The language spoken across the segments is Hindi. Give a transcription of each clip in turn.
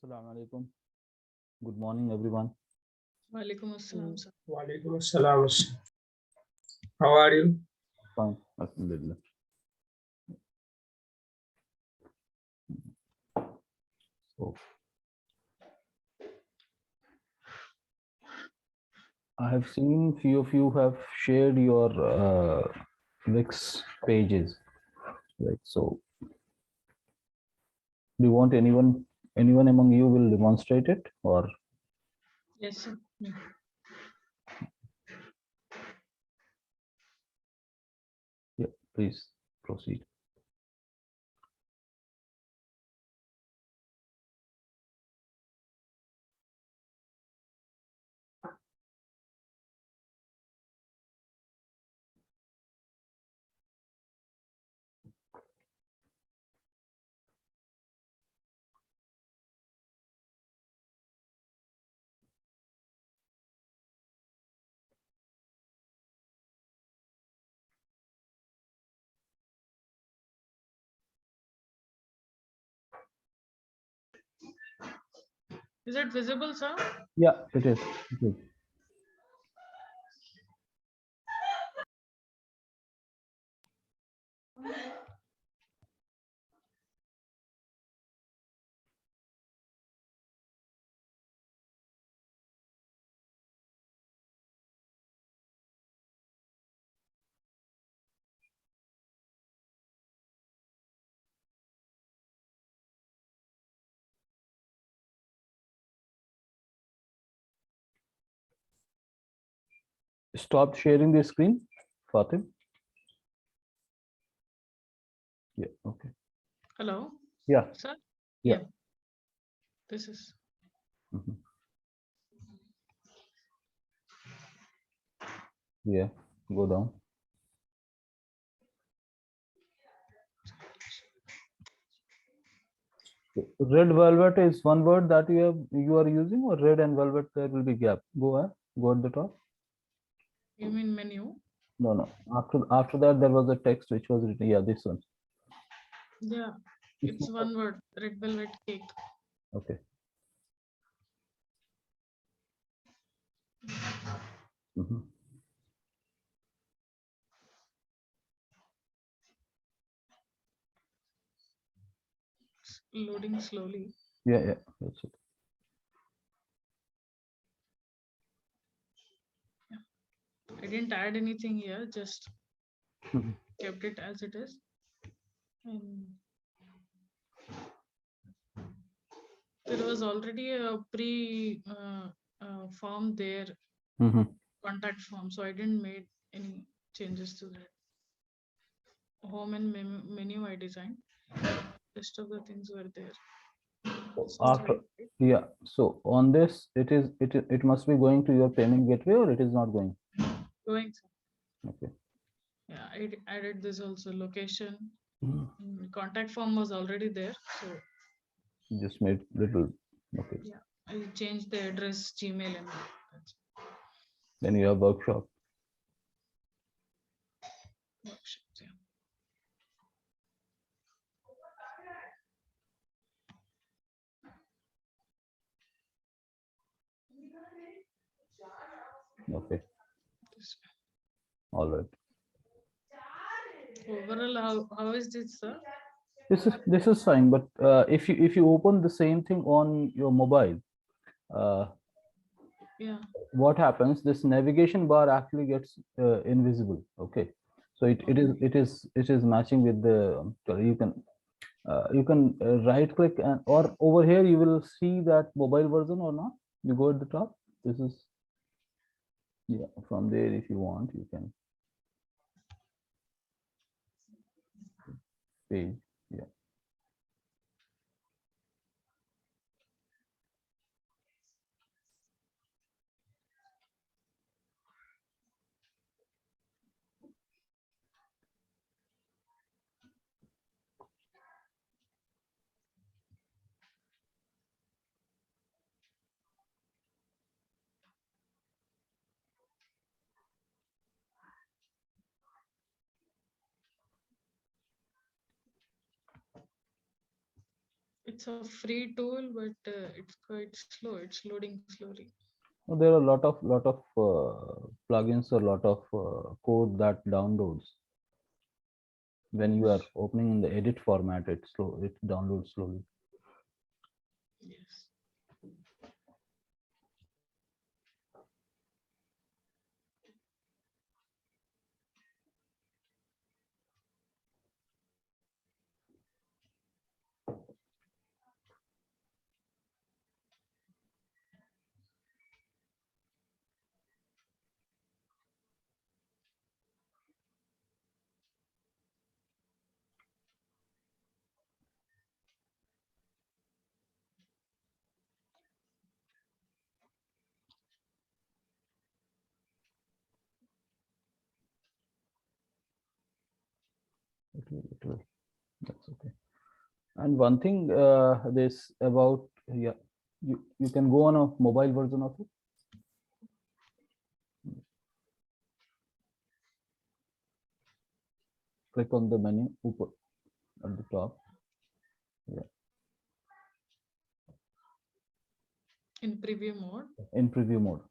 Assalamu alaikum. Good morning, everyone. Walaikum assalam, sir. Walaikum assalam. How are you? Fine, alhamdulillah. So, I have seen few of you have shared your Wix pages, right? So, do you want anyone among you will demonstrate it, or Yes, sir. Yeah. yeah, please proceed. Is it visible, sir? Yeah, it is. It is. Stop sharing the screen, Fatim. Yeah. Okay. Hello, Yeah. sir? Yeah. This is. Mhm. Yeah. Go down. Red velvet is one word that you are using, or red and velvet there will be gap. Go at the top. You mean menu? No. After that there was a text which was written. Yeah, this one. Yeah, This it's one. one word. Red velvet cake. Okay. Mhm. It's loading slowly. Yeah, that's it. I didn't add anything here. Just Mhm. kept it as it is. And there was already a form there, Mhm. contact form. So I didn't make any changes to that. Home and menu I designed. Rest of the things were there. This is After, right. yeah. So on this, it must be going to your payment gateway, or it is not going. Going. Okay. Yeah, I added this also location. Mhm. Contact form was already there, so Just made little. Okay. yeah, I changed the address, Gmail, and that's Then you have workshop. workshops. Yeah. Okay. This- All right. Overall, how is this, sir? This is fine, but if you open the same thing on your mobile, uh, Yeah. what happens? This navigation bar actually gets invisible. Okay. So it is matching with the you can right click, and or over here you will see that mobile version or not. You go at the top. This is, yeah, from there if you want you can page. Yeah. It's a free tool, but it's quite slow. It's loading slowly. There are a lot of plugins, a lot of code that downloads. When you are opening in the edit format, it downloads slowly. Yes. It will. That's okay. And one thing, this about, yeah, you can go on a mobile version of it. Click on the menu at the top. Yeah. In preview mode. In preview mode.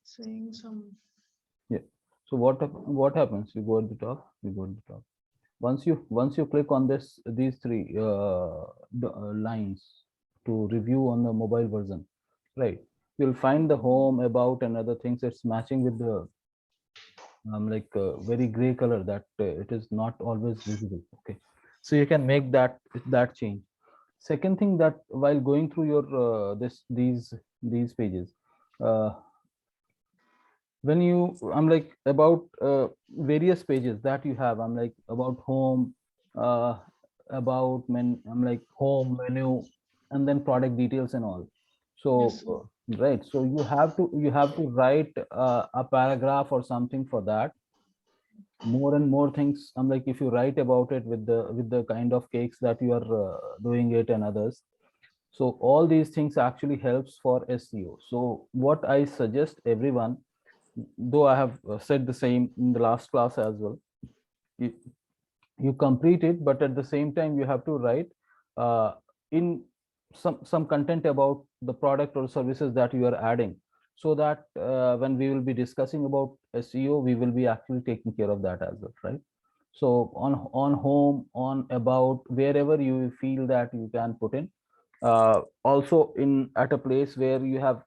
Saying some. Yeah. So what happens? You go at the top. You go at the top. Once you click on these three lines to review on the mobile version, right? You'll find the home, about, and other things. It's matching with the like very gray color that it is not always visible. Okay, so you can make that change. Second thing, that while going through your these pages, uh, when you I'm like about various pages that you have, I'm like about home, uh, about I'm like home, menu, and then product details and all. So Yes. right, so you have to write a paragraph or something for that. More and more things, I'm like, if you write about it with the kind of cakes that you are doing it and others, so all these things actually helps for SEO. So what I suggest everyone, though I have said the same in the last class as well, you, you complete it, but at the same time you have to write in some content about the product or services that you are adding, so that when we will be discussing about SEO, we will be actually taking care of that as well, right? So on home, on about, wherever you feel that you can put in, also in at a place where you have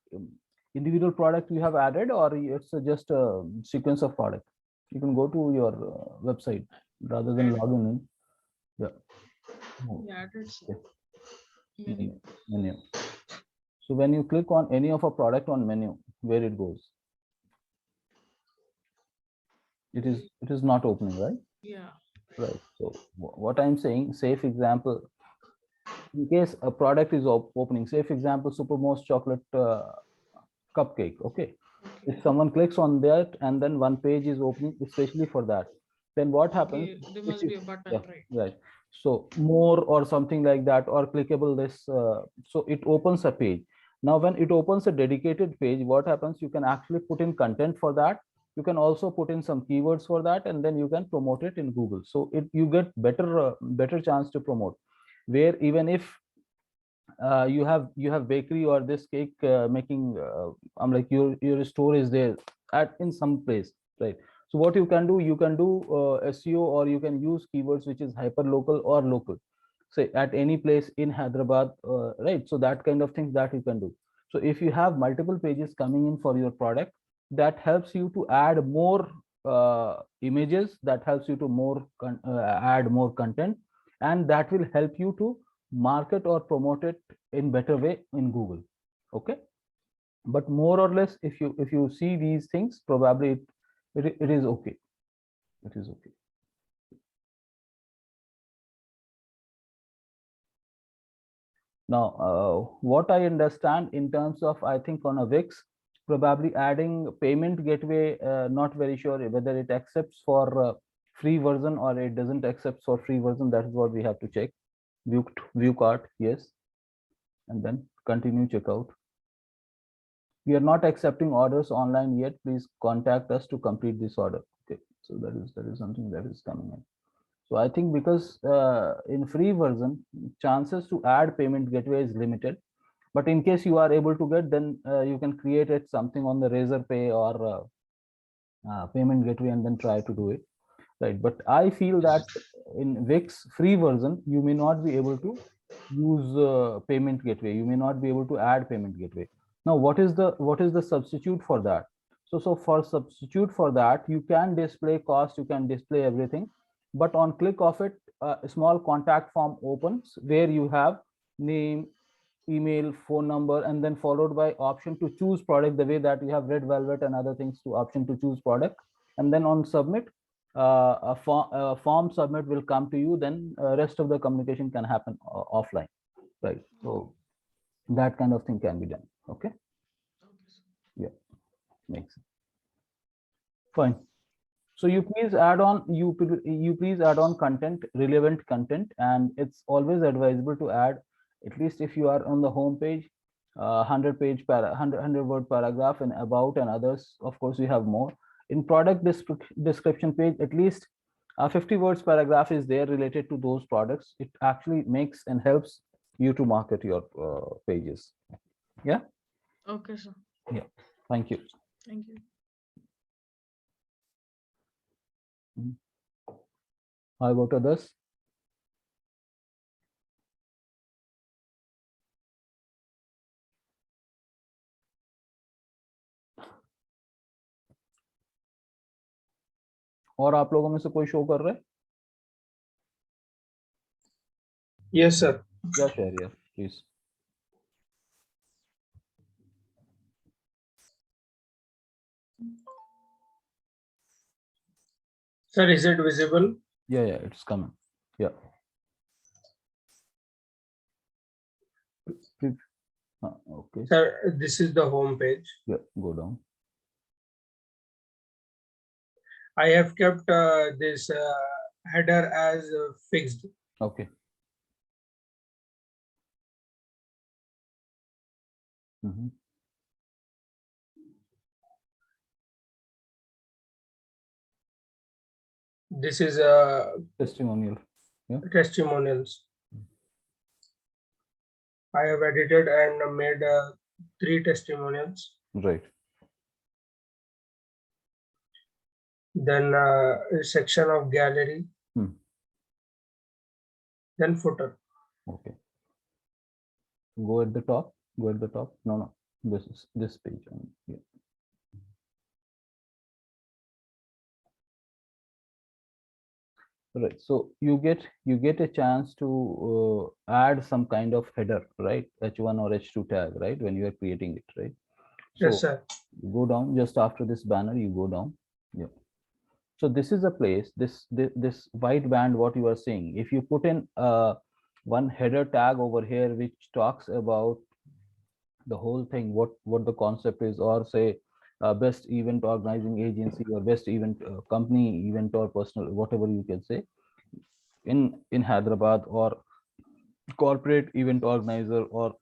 individual product you have added, or it's just a sequence of product. You can go to your website rather than logging in. Yeah. Oh, Yeah, that's okay. menu. Menu. So when you click on any of a product on menu, where it goes, it is not opening, right? Yeah. Right. So what I'm saying, say for example, in case a product is opening, say for example, Supermost chocolate cupcake. Okay, if someone clicks on that and then one page is opening especially for that, then what happens? Okay, there If must you, be a button, yeah, right? right. So more or something like that, or clickable this, so it opens a page. Now when it opens a dedicated page, what happens? You can actually put in content for that. You can also put in some keywords for that, and then you can promote it in Google. So you get better chance to promote, where even if you have bakery or this cake making, I'm like, your store is there at in some place, right? So what you can do, SEO, or you can use keywords which is hyper local or local, say at any place in Hyderabad, right? So that kind of things that you can do. So if you have multiple pages coming in for your product, that helps you to add more images, that helps you to add more content, and that will help you to market or promote it in better way in Google. Okay, but more or less, if you see these things, probably it is okay. It is okay. Now, what I understand in terms of, I think on a Wix, probably adding payment gateway, not very sure whether it accepts for free version or it doesn't accept for free version. That is what we have to check. View cart, yes, and then continue checkout. We are not accepting orders online yet. Please contact us to complete this order. Okay, so that is something that is coming in. So I think because in free version, chances to add payment gateway is limited. But in case you are able to get, then you can create it something on the Razorpay or payment gateway and then try to do it, right? But I feel that in Wix free version, you may not be able to use payment gateway. You may not be able to add payment gateway. Now, what is the substitute for that? So for substitute for that, you can display cost, you can display everything, but on click of it, a small contact form opens where you have name, email, phone number, and then followed by option to choose product, the way that you have Red Velvet and other things to option to choose product. And then on submit, a form submit will come to you. Then rest of the communication can happen offline, right? So that kind of thing can be done. Okay. Yeah, makes sense. Fine. So you please add on, you please add on content, relevant content, and it's always advisable to add, at least if you are on the home page, 100 word paragraph and about and others. Of course, we have more. In product description page, at least 50 words paragraph is there related to those products. It actually makes and helps you to market your pages. Yeah. Okay, sir. Yeah. Thank you. Thank you. How about others? और आप लोगों में से कोई शो कर रहे हैं? Yes, sir. क्या शेयर यार please. Sir, is it visible? Yeah, it's coming. Yeah. Okay. Sir, this is the home page. Yeah, go down. I have kept this header as fixed. Okay. Mhm. This is Testimonial. testimonials. I have edited and made 3 testimonials. Right. Then a section of gallery. Then footer. Okay. Go at the top. Go at the top. No. This is this page. Yeah. Right. So you get a chance to add some kind of header, right? H1 or H2 tag, right? When you are creating it, right? So Yes, sir. you go down just after this banner. You go down. Yeah. So this is a place. This white band. What you are seeing. If you put in one header tag over here, which talks about the whole thing, what the concept is, or say best event organizing agency or best event company, event or personal, whatever you can say, in Hyderabad, or corporate event organizer or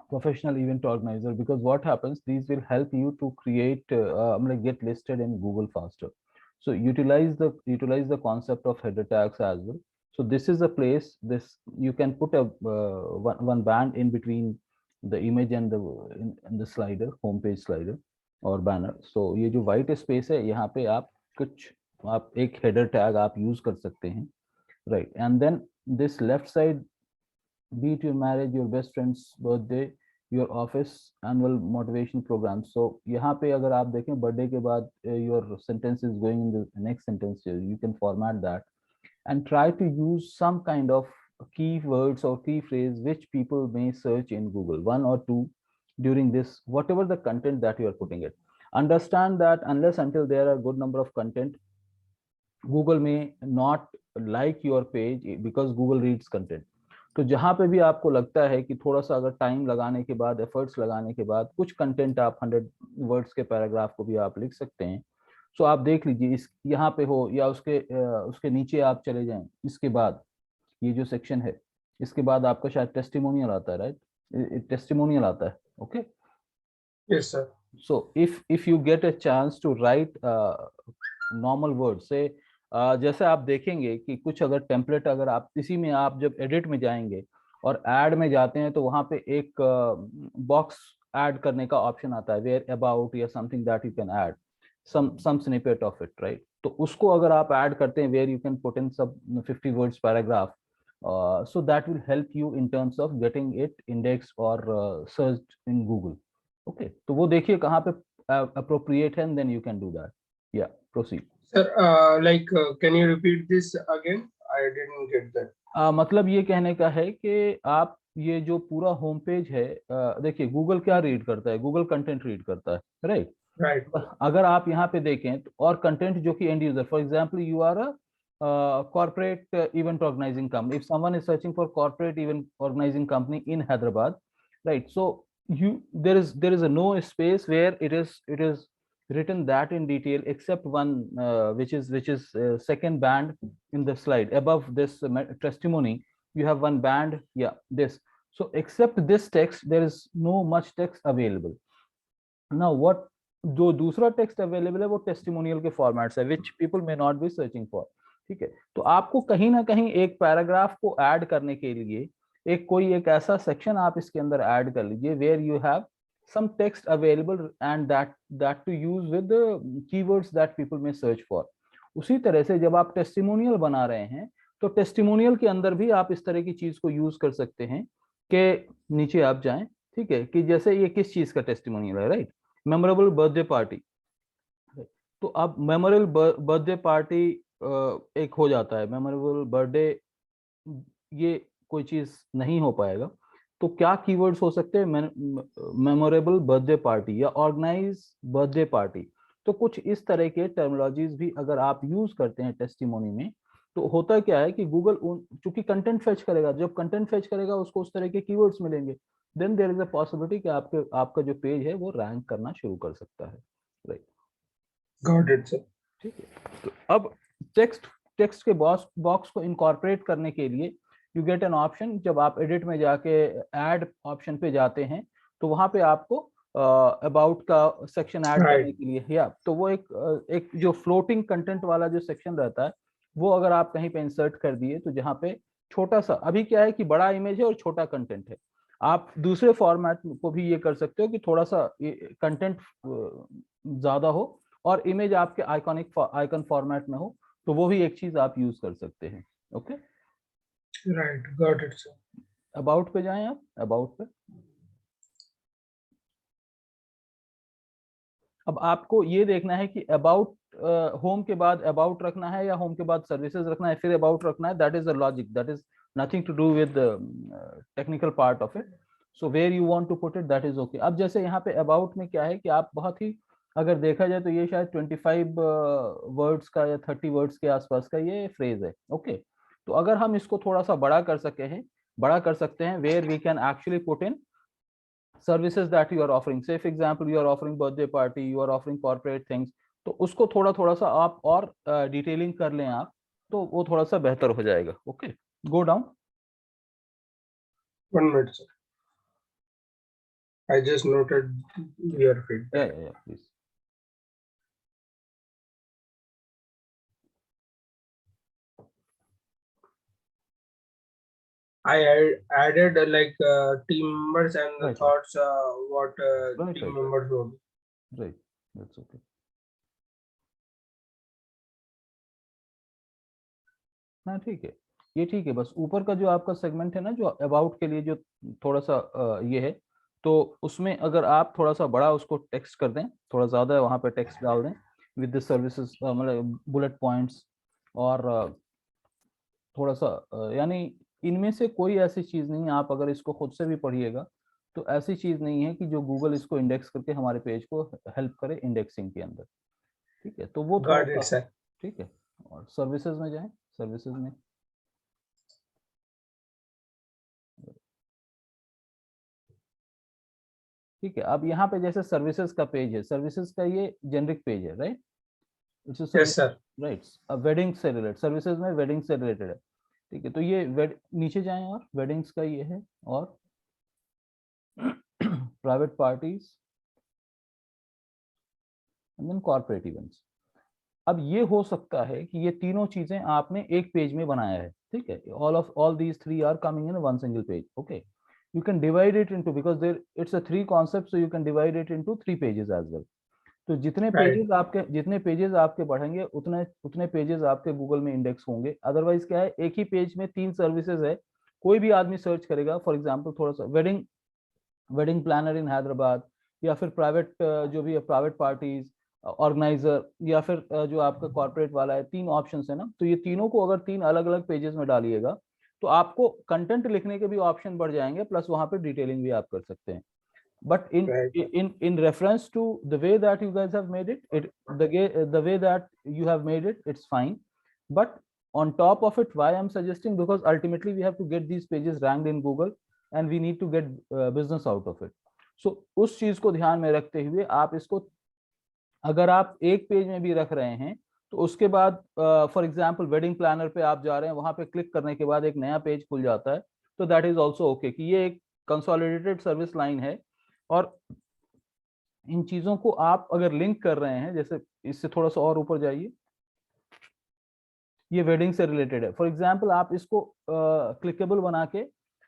professional event organizer, because what happens, these will help you to create get listed in Google faster. So utilize the concept of header tags as well. So this is a place, this you can put a one band in between the image and the in the slider, home page slider or banner. So ये जो white space है, यहाँ पे आप एक header tag आप use कर सकते हैं, right? And then this left side, be it your marriage, your best friend's birthday, your office annual motivation program. So यहाँ पे अगर आप देखें birthday के बाद your sentence is going in the next sentence, you can format that and try to use some kind of keywords or key phrase which people may search in Google, 1 or 2 during this, whatever the content that you are putting it. Understand that unless until there are a good number of content, Google may not like your page, because Google reads content. तो जहां पे भी आपको लगता है कि थोड़ा सा अगर टाइम लगाने के बाद, एफर्ट्स लगाने के बाद कुछ कंटेंट आप 100 वर्ड्स के पैराग्राफ को भी आप लिख सकते हैं। सो आप देख लीजिए इस यहाँ पे हो या उसके नीचे आप चले जाएं, इसके बाद ये जो सेक्शन है इसके बाद आपका शायद टेस्टिमोनियल आता है, राइट? टेस्टिमोनियल आता है, okay. Yes, sir. So if you get a chance to write normal words से जैसे आप देखेंगे कि कुछ अगर टेम्पलेट, अगर आप इसी में आप जब एडिट में जाएंगे और ऐड में जाते हैं तो वहां पे एक बॉक्स ऐड करने का ऑप्शन आता है, वेयर अबाउट या something that you can add some snippet of it, right? तो उसको अगर आप ऐड करते हैं where you can put in सब 50 words paragraph, so that will help you in terms of getting it indexed or searched in Google. Okay, तो वो देखिए कहाँ पे appropriate है, and then you can do that. Yeah, proceed. Sir, can you repeat this again? I didn't get that. मतलब ये कहने का है कि आप ये जो पूरा होम पेज है, देखिए गूगल क्या रीड करता है, गूगल कंटेंट रीड करता है, राइट? Right. अगर आप यहाँ पे देखें तो और कंटेंट जो कि end user, for example you are a corporate event organizing company, if someone is searching for corporate event organizing company in Hyderabad, right? So there is a no space where it is written that in detail, except one which is second band in the slide above this testimony. You have one band, yeah, this. So except this text there is no much text available. Now what जो दूसरा टेक्स्ट अवेलेबल है वो टेस्टिमोनियल के फॉर्मेट्स है, which people may not be searching for, ठीक है? तो आपको कहीं ना कहीं एक पैराग्राफ को ऐड करने के लिए एक ऐसा सेक्शन आप इसके अंदर ऐड कर लीजिए where you have some text available and that to use with the keywords that people may search for. उसी तरह से जब आप टेस्टिमोनियल बना रहे हैं तो टेस्टिमोनियल के अंदर भी आप इस तरह की चीज को यूज कर सकते हैं कि नीचे आप जाएं, ठीक है, कि जैसे ये किस चीज का टेस्टिमोनियल है, राइट? Memorable birthday party. तो अब मेमोरेबल बर्थडे पार्टी एक हो जाता है, मेमोरेबल बर्थडे ये कोई चीज नहीं हो पाएगा, तो क्या कीवर्ड्स हो सकते हैं? मेमोरेबल बर्थडे पार्टी या ऑर्गेनाइज बर्थडे पार्टी। तो कुछ इस तरह के टर्मिनोलॉजीज भी अगर आप यूज करते हैं टेस्टिमोनी में, तो होता क्या है कि गूगल चूंकि कंटेंट फेच करेगा, जब कंटेंट फेच करेगा उसको उस तरह के कीवर्ड्स मिलेंगे, then there is a possibility कि आपका जो पेज है वो रैंक करना शुरू कर सकता है, राइट? Got it, sir. ठीक है, तो अब टेक्स्ट के बॉक्स को इनकॉर्पोरेट करने के लिए यू गेट एन ऑप्शन। जब आप एडिट में जाके ऐड ऑप्शन पे जाते हैं तो वहां पे आपको अबाउट का सेक्शन ऐड करने के लिए, या तो वो एक जो फ्लोटिंग कंटेंट वाला जो सेक्शन रहता है वो अगर आप कहीं पे इंसर्ट कर दिए, तो जहाँ पे छोटा सा, अभी क्या है कि बड़ा इमेज है और छोटा कंटेंट है, आप दूसरे फॉर्मेट को भी ये कर सकते हो कि थोड़ा सा कंटेंट ज्यादा हो और इमेज आपके आइकन फॉर्मेट में हो, तो वो भी एक चीज आप यूज कर सकते हैं, okay? Right. Got it, sir. About पे जाएं आप, अबाउट पे। अब आपको ये देखना है कि अबाउट होम के बाद अबाउट रखना है या होम के बाद सर्विसेज रखना है फिर अबाउट रखना है, that is the logic, that is nothing to do with technical part of it. So where you want to put it that is okay. अब जैसे यहाँ पे अबाउट में क्या है कि आप बहुत ही, अगर देखा जाए तो ये शायद 25 वर्ड्स का या 30 वर्ड्स के आसपास का ये फ्रेज है, ओके? तो अगर हम इसको थोड़ा सा बड़ा कर सकते हैं where we can actually put in services that you are offering, say for example you are offering birthday party, you are offering corporate things, तो उसको थोड़ा सा आप और डिटेलिंग कर लें आप, तो वो थोड़ा सा बेहतर हो जाएगा, okay? Go down. 1 minute, sir. I just noted your feedback. Yeah, please. I added team members and the Right. thoughts what Right. team members will. Right, that's okay. हाँ ठीक है, ये ठीक है। बस ऊपर का जो आपका सेगमेंट है ना, जो अबाउट के लिए जो थोड़ा सा ये है, तो उसमें अगर आप थोड़ा सा बड़ा उसको टेक्स्ट कर दें, थोड़ा ज्यादा वहां पे टेक्स्ट डाल दें विद द सर्विसेज, मतलब बुलेट पॉइंट्स, और थोड़ा सा यानी इनमें से कोई ऐसी चीज नहीं है, आप अगर इसको खुद से भी पढ़िएगा तो ऐसी चीज नहीं है कि जो गूगल इसको इंडेक्स करके हमारे पेज को हेल्प करे इंडेक्सिंग के अंदर, ठीक है? तो वो थोड़ा Got it, सा, sir. ठीक है। और सर्विसेज में जाएं, सर्विसेज में ठीक है। अब यहाँ पे जैसे सर्विसेज का पेज है, सर्विसेज का ये जेनरिक पेज है, right? It's yes sir. Right. अब वेडिंग से रिलेटेड, सर्विसेज में वेडिंग से रिलेटेड है, ठीक है। तो ये नीचे जाएं और वेडिंग्स का ये है, और private parties and then corporate events. अब ये हो सकता है कि ये तीनों चीजें आपने एक पेज में बनाया है, ठीक है। All these three are coming in one single page, okay. You can divide it into, because there it's a three concepts, so you can divide it into 3 pages as well. तो जितने पेजेस आपके बढ़ेंगे उतने उतने पेजेस आपके गूगल में इंडेक्स होंगे। अदरवाइज क्या है, एक ही पेज में 3 सर्विसेज है, कोई भी आदमी सर्च करेगा, फॉर एग्जांपल थोड़ा सा wedding wedding planner in Hyderabad, या फिर प्राइवेट जो भी है प्राइवेट पार्टीज ऑर्गेनाइजर, या फिर जो आपका कॉर्पोरेट वाला है, 3 ऑप्शंस है ना। तो ये तीनों को अगर 3 अलग अलग पेजेस में डालिएगा तो आपको कंटेंट लिखने के भी ऑप्शन बढ़ जाएंगे, प्लस वहां पे डिटेलिंग भी आप कर सकते हैं। But in reference to the way that you guys have made it, the way that you have made it, it's fine. But on top of it, why I'm suggesting, because ultimately we have to get these pages ranked in Google and we need to get business out of it. So उस चीज को ध्यान में रखते हुए आप इसको, अगर आप एक पेज में भी रख रहे हैं तो उसके बाद फॉर एग्जांपल वेडिंग प्लानर पे आप जा रहे हैं, वहां पे क्लिक करने के बाद एक नया पेज खुल जाता है, तो दैट इज आल्सो ओके कि ये एक कंसोलिडेटेड सर्विस लाइन है। और इन चीजों को आप अगर लिंक कर रहे हैं, जैसे इससे थोड़ा सा और ऊपर जाइए, ये वेडिंग से रिलेटेड है, फॉर एग्जांपल आप इसको क्लिकेबल बना के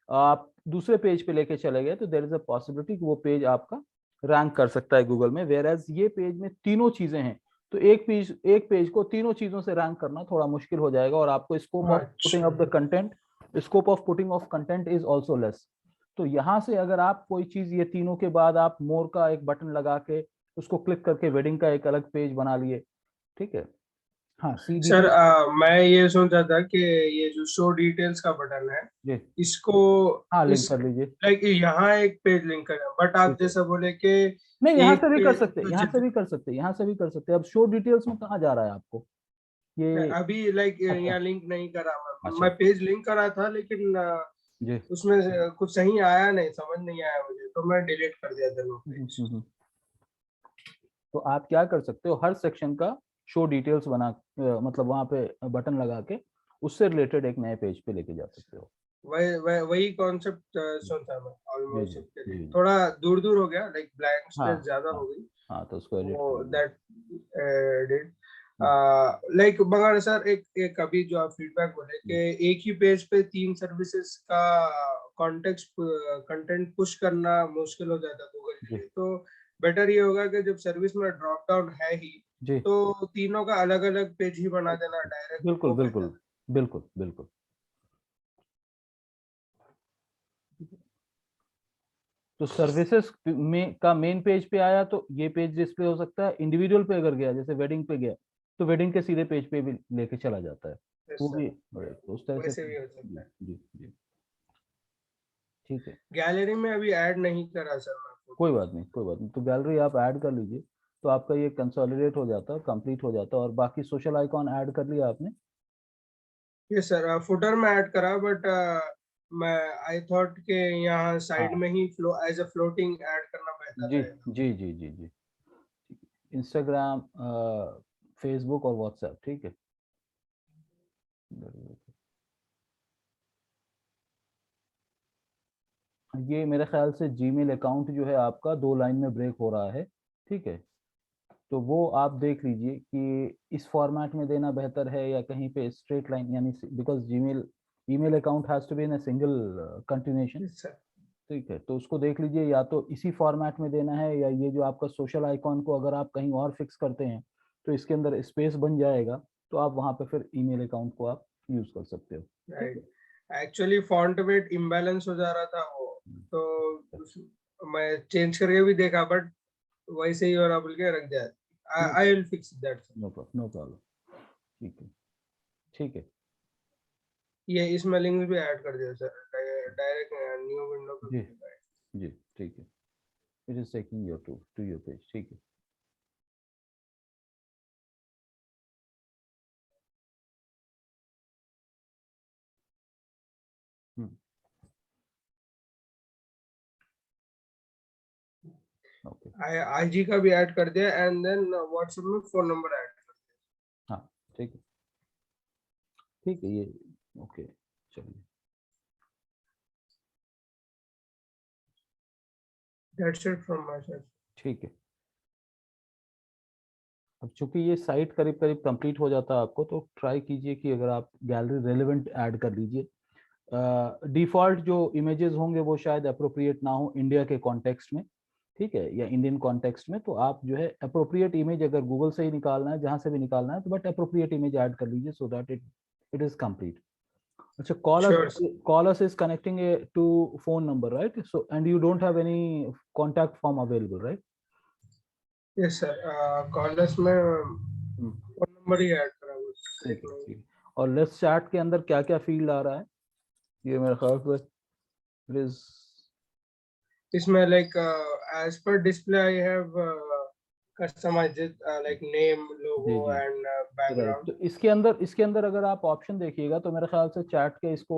आप दूसरे पेज पे लेके चले गए, तो देयर इज अ पॉसिबिलिटी कि वो पेज आपका रैंक कर सकता है गूगल में। वेयर एज ये पेज में तीनों चीजें हैं, तो एक पेज को तीनों चीजों से रैंक करना थोड़ा मुश्किल हो जाएगा, और आपको scope of putting of the content, scope of putting of content is also less. तो यहाँ से अगर आप कोई चीज, ये तीनों के बाद आप मोर का एक बटन लगा के उसको क्लिक करके वेडिंग का एक अलग पेज बना लिए, ठीक है। हाँ, सी सर डिटेल मैं ये सोच रहा था कि ये जो शो डिटेल्स का बटन है जी, इसको हाँ लिंक इस कर लीजिए, लाइक यहाँ एक पेज लिंक करें, बट आप ठीक है। जैसा बोले कि नहीं, यहाँ एक से भी कर पेज सकते हैं, यहाँ से भी कर सकते हैं, यहाँ से भी कर सकते हैं। अब शो डिटेल्स में कहाँ जा रहा है आपको ये? अभी लाइक अच्छा यहाँ लिंक नहीं करा अच्छा मैं पेज लिंक करा था, लेकिन जी। उसमें से कुछ सही आया नहीं, समझ नहीं आया मुझे, तो मैं डिलीट कर दिया दोनों पेज। तो आप क्या कर सकते हो, हर सेक्शन का शो डिटेल्स बना मतलब वहां पे बटन लगा के उससे रिलेटेड एक नए पेज पे लेके जा सकते हो। वही कॉन्सेप्ट सोचा मैं जी ऑलमोस्ट जी सबके लिए, जी जी। थोड़ा दूर दूर हो गया, लाइक ब्लैंक हाँ स्पेस ज्यादा हाँ हो गई, हाँ, तो उसको एडिट कर वो लीजिए। That did like. मगर सर एक एक अभी जो आप फीडबैक बोले कि एक ही पेज पे 3 सर्विसेज का कॉन्टेक्स्ट कंटेंट पुश करना मुश्किल हो जाता है गूगल के जी लिए, तो बेटर ये होगा कि जब सर्विस में ड्रॉप डाउन है ही, जी, तो तीनों का अलग अलग पेज ही बना देना डायरेक्ट, बिल्कुल वो बिल्कुल बेहतर बिल्कुल बिल्कुल। तो सर्विसेज में का मेन पेज पे आया तो ये पेज डिस्प्ले हो सकता है, इंडिविजुअल पे अगर गया, जैसे वेडिंग पे गया, तो वेडिंग के सीधे पेज पे भी लेके चला जाता है, है वो सर। भी तो उस तरह से। वैसे भी हो सकता है। जी जी, ठीक है। गैलरी में अभी ऐड नहीं करा सर मैं कोई फोटोज। बात नहीं, कोई बात नहीं, तो गैलरी आप ऐड कर लीजिए, तो आपका ये कंसोलिडेट हो जाता है, कंप्लीट हो जाता है। और बाकी सोशल आइकॉन ऐड कर लिया आपने? ये सर फुटर में ऐड करा, बट मैं आई थॉट के यहाँ साइड हाँ में ही flow as a floating add करना बेहतर जी रहेगा। जी जी जी जी। इंस्टाग्राम, फेसबुक और व्हाट्सएप, ठीक है। ये मेरे ख्याल से जीमेल अकाउंट जो है आपका 2 लाइन में ब्रेक हो रहा है, ठीक है। तो वो आप देख लीजिए कि इस फॉर्मेट में देना बेहतर है या कहीं पे स्ट्रेट लाइन, यानी because Gmail email account has to be in a single continuation, yes sir. ठीक है। तो उसको देख लीजिए, या तो इसी फॉर्मेट में देना है, या ये जो आपका सोशल आइकॉन को अगर आप कहीं और फिक्स करते हैं तो इसके अंदर स्पेस बन जाएगा, तो आप वहां पे फिर ईमेल अकाउंट को आप यूज कर सकते हो, ठीक राइट। है। एक्चुअली फॉन्ट वेट इम्बैलेंस हो जा रहा था वो, तो मैं चेंज करके भी देखा, बट वैसे ही हो रहा बोल के रख दिया। No I problem, will fix that. No problem, ठीक है, ठीक है। ये इसमें लिंक भी ऐड कर दिया सर, डायरेक्ट न्यू विंडो पे जी भी दिखाएगा। जी, ठीक है। It is taking your to your page, ठीक है। हम्म। आईजी का भी ऐड कर दिया एंड देन व्हाट्सएप में फोन नंबर ऐड कर दिया। हाँ ठीक है ये ओके चलिए that's it from my side. ठीक है। अब चूंकि ये साइट करीब करीब कंप्लीट हो जाता है आपको तो ट्राई कीजिए कि अगर आप गैलरी रेलेवेंट ऐड कर लीजिए। डिफॉल्ट जो इमेजेस होंगे वो शायद अप्रोप्रिएट ना हो इंडिया के कॉन्टेक्स्ट में, ठीक है, या इंडियन कॉन्टेक्स्ट में, तो आप जो है अप्रोप्रिएट इमेज अगर गूगल से ही निकालना है जहां से भी निकालना है तो बट अप्रोप्रिएट इमेज ऐड कर लीजिए so that it is complete. अच्छा Sure, sir. call us is connecting to phone number, right? So and you don't have any contact form available, right? Yes, sir. Callers में हम्म, फोन नंबर ही ऐड करा हुआ है। ठीक है ठीक है। और लेट्स चैट के अंदर क्या क्या फील्ड आ रहा है ये मेरे ख्याल से इट इज इसमें like as per display I have customized like name, जी लोगो जी एंड राइट। बैकग्राउंड। तो इसके अंदर अगर आप ऑप्शन देखिएगा तो मेरे ख्याल से चैट के इसको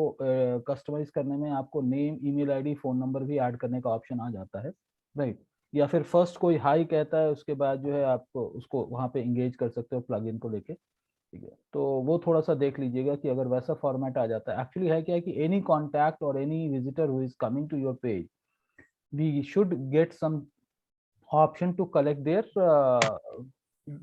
कस्टमाइज करने में आपको name email ID phone number भी ऐड करने का ऑप्शन आ जाता है, राइट? या फिर फर्स्ट कोई हाई कहता है उसके बाद जो है आप उसको वहां पे इंगेज कर सकते हो प्लगइन को लेके, ठीक है? तो वो थोड़ा सा देख लीजिएगा कि अगर वैसा फॉर्मेट आ जाता है। एक्चुअली है क्या है कि एनी कॉन्टैक्ट और any visitor who is coming to your page we should get some option to collect their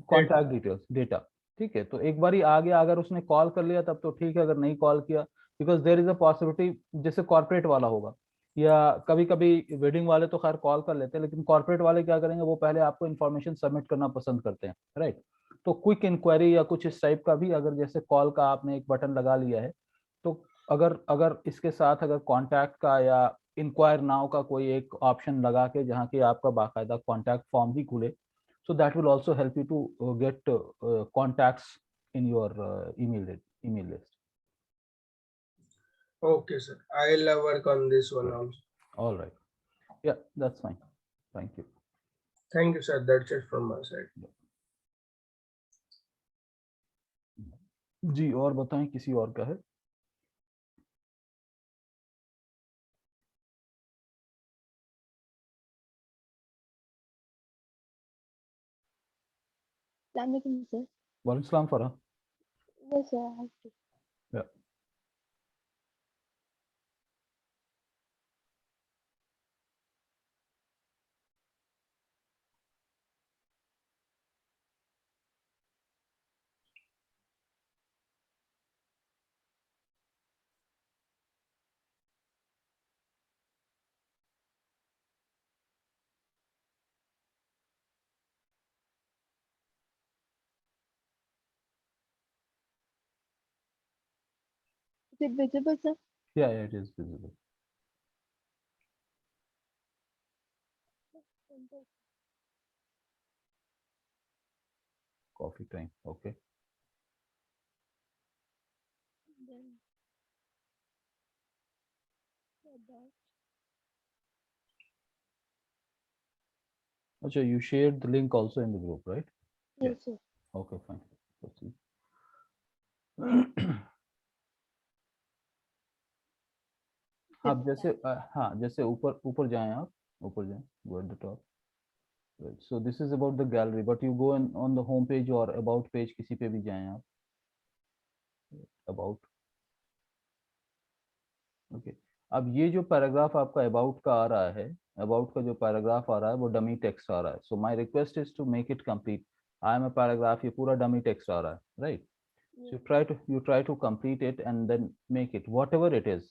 contact details data, ठीक है? तो एक बार ही आ गया, अगर उसने कॉल कर लिया तब तो ठीक है, अगर नहीं कॉल किया because there is a possibility जैसे कॉर्पोरेट वाला होगा या कभी कभी वेडिंग वाले तो खैर कॉल कर लेते हैं लेकिन कॉर्पोरेट वाले क्या करेंगे वो पहले आपको इन्फॉर्मेशन सबमिट करना पसंद करते हैं, राइट? तो क्विक इंक्वायरी या कुछ इस टाइप का भी अगर जैसे कॉल का आपने एक बटन लगा लिया है तो अगर अगर इसके साथ अगर कॉन्टैक्ट का या इंक्वायर नाउ का कोई एक ऑप्शन लगा के जहाँ की आपका बाकायदा कॉन्टैक्ट फॉर्म ही खुले, so that will also help you to get contacts in your email list. Okay, sir. I'll work on this one Right. also. All right, yeah, that's fine, thank you. Thank you, sir. That's it from my side. जी और बताएं किसी और का है? Assalamualaikum, sir. वालेकुम सलाम Farhan. Yes, sir. I have to. Yeah. Is it visible, sir? Yeah, it is visible. Coffee time, okay. Then, about. Acha, you shared the link also in the group, right? Yes, sir. Okay, fine. Proceed. आप जैसे हाँ जैसे ऊपर ऊपर जाएं, आप ऊपर जाएं, go at the top. Right. So this is about the gallery, but you go on the home page or about page किसी पे भी जाएं आप, about. Okay. अब ये जो पैराग्राफ आपका अबाउट का आ रहा है, अबाउट का जो पैराग्राफ आ रहा है वो डमी टेक्स्ट आ रहा है, so my request is to make it complete. I am a paragraph, ये पूरा डमी टेक्स्ट आ रहा है, right? So you try to complete it and then make it whatever it is,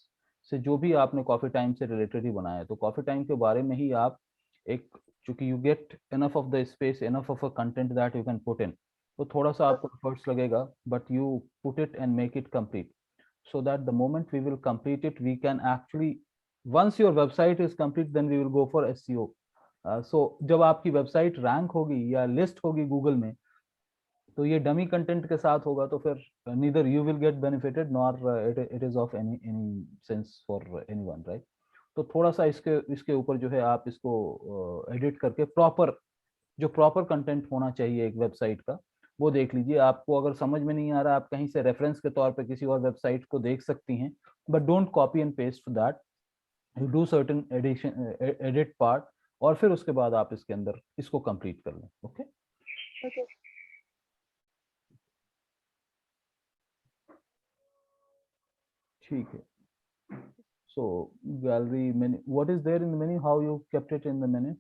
से जो भी आपने कॉफी टाइम से रिलेटेड ही बनाया है तो कॉफी टाइम के बारे में ही आप एक, चूंकि you get enough of the space, enough of a content that you can put इन, तो थोड़ा सा आपको एफर्ट्स लगेगा but you put it and make it complete so that the moment we will complete it we can actually, once your website is complete then we will go for SEO. So जब आपकी वेबसाइट रैंक होगी या लिस्ट होगी गूगल में तो ये डमी कंटेंट के साथ होगा तो फिर neither you will get benefited nor it is of any sense for anyone, right? तो थोड़ा सा इसके ऊपर जो है आप इसको एडिट करके जो प्रॉपर कंटेंट होना चाहिए एक वेबसाइट का वो देख लीजिए। आपको अगर समझ में नहीं आ रहा आप कहीं से रेफरेंस के तौर पे किसी और वेबसाइट को देख सकती हैं, but don't copy and paste that, you do certain edition edit part और फिर उसके बाद आप इसके अंदर इसको कंप्लीट कर लें। Okay Okay. ठीक है। So gallery menu, what is there in the menu, how you kept it in the menu?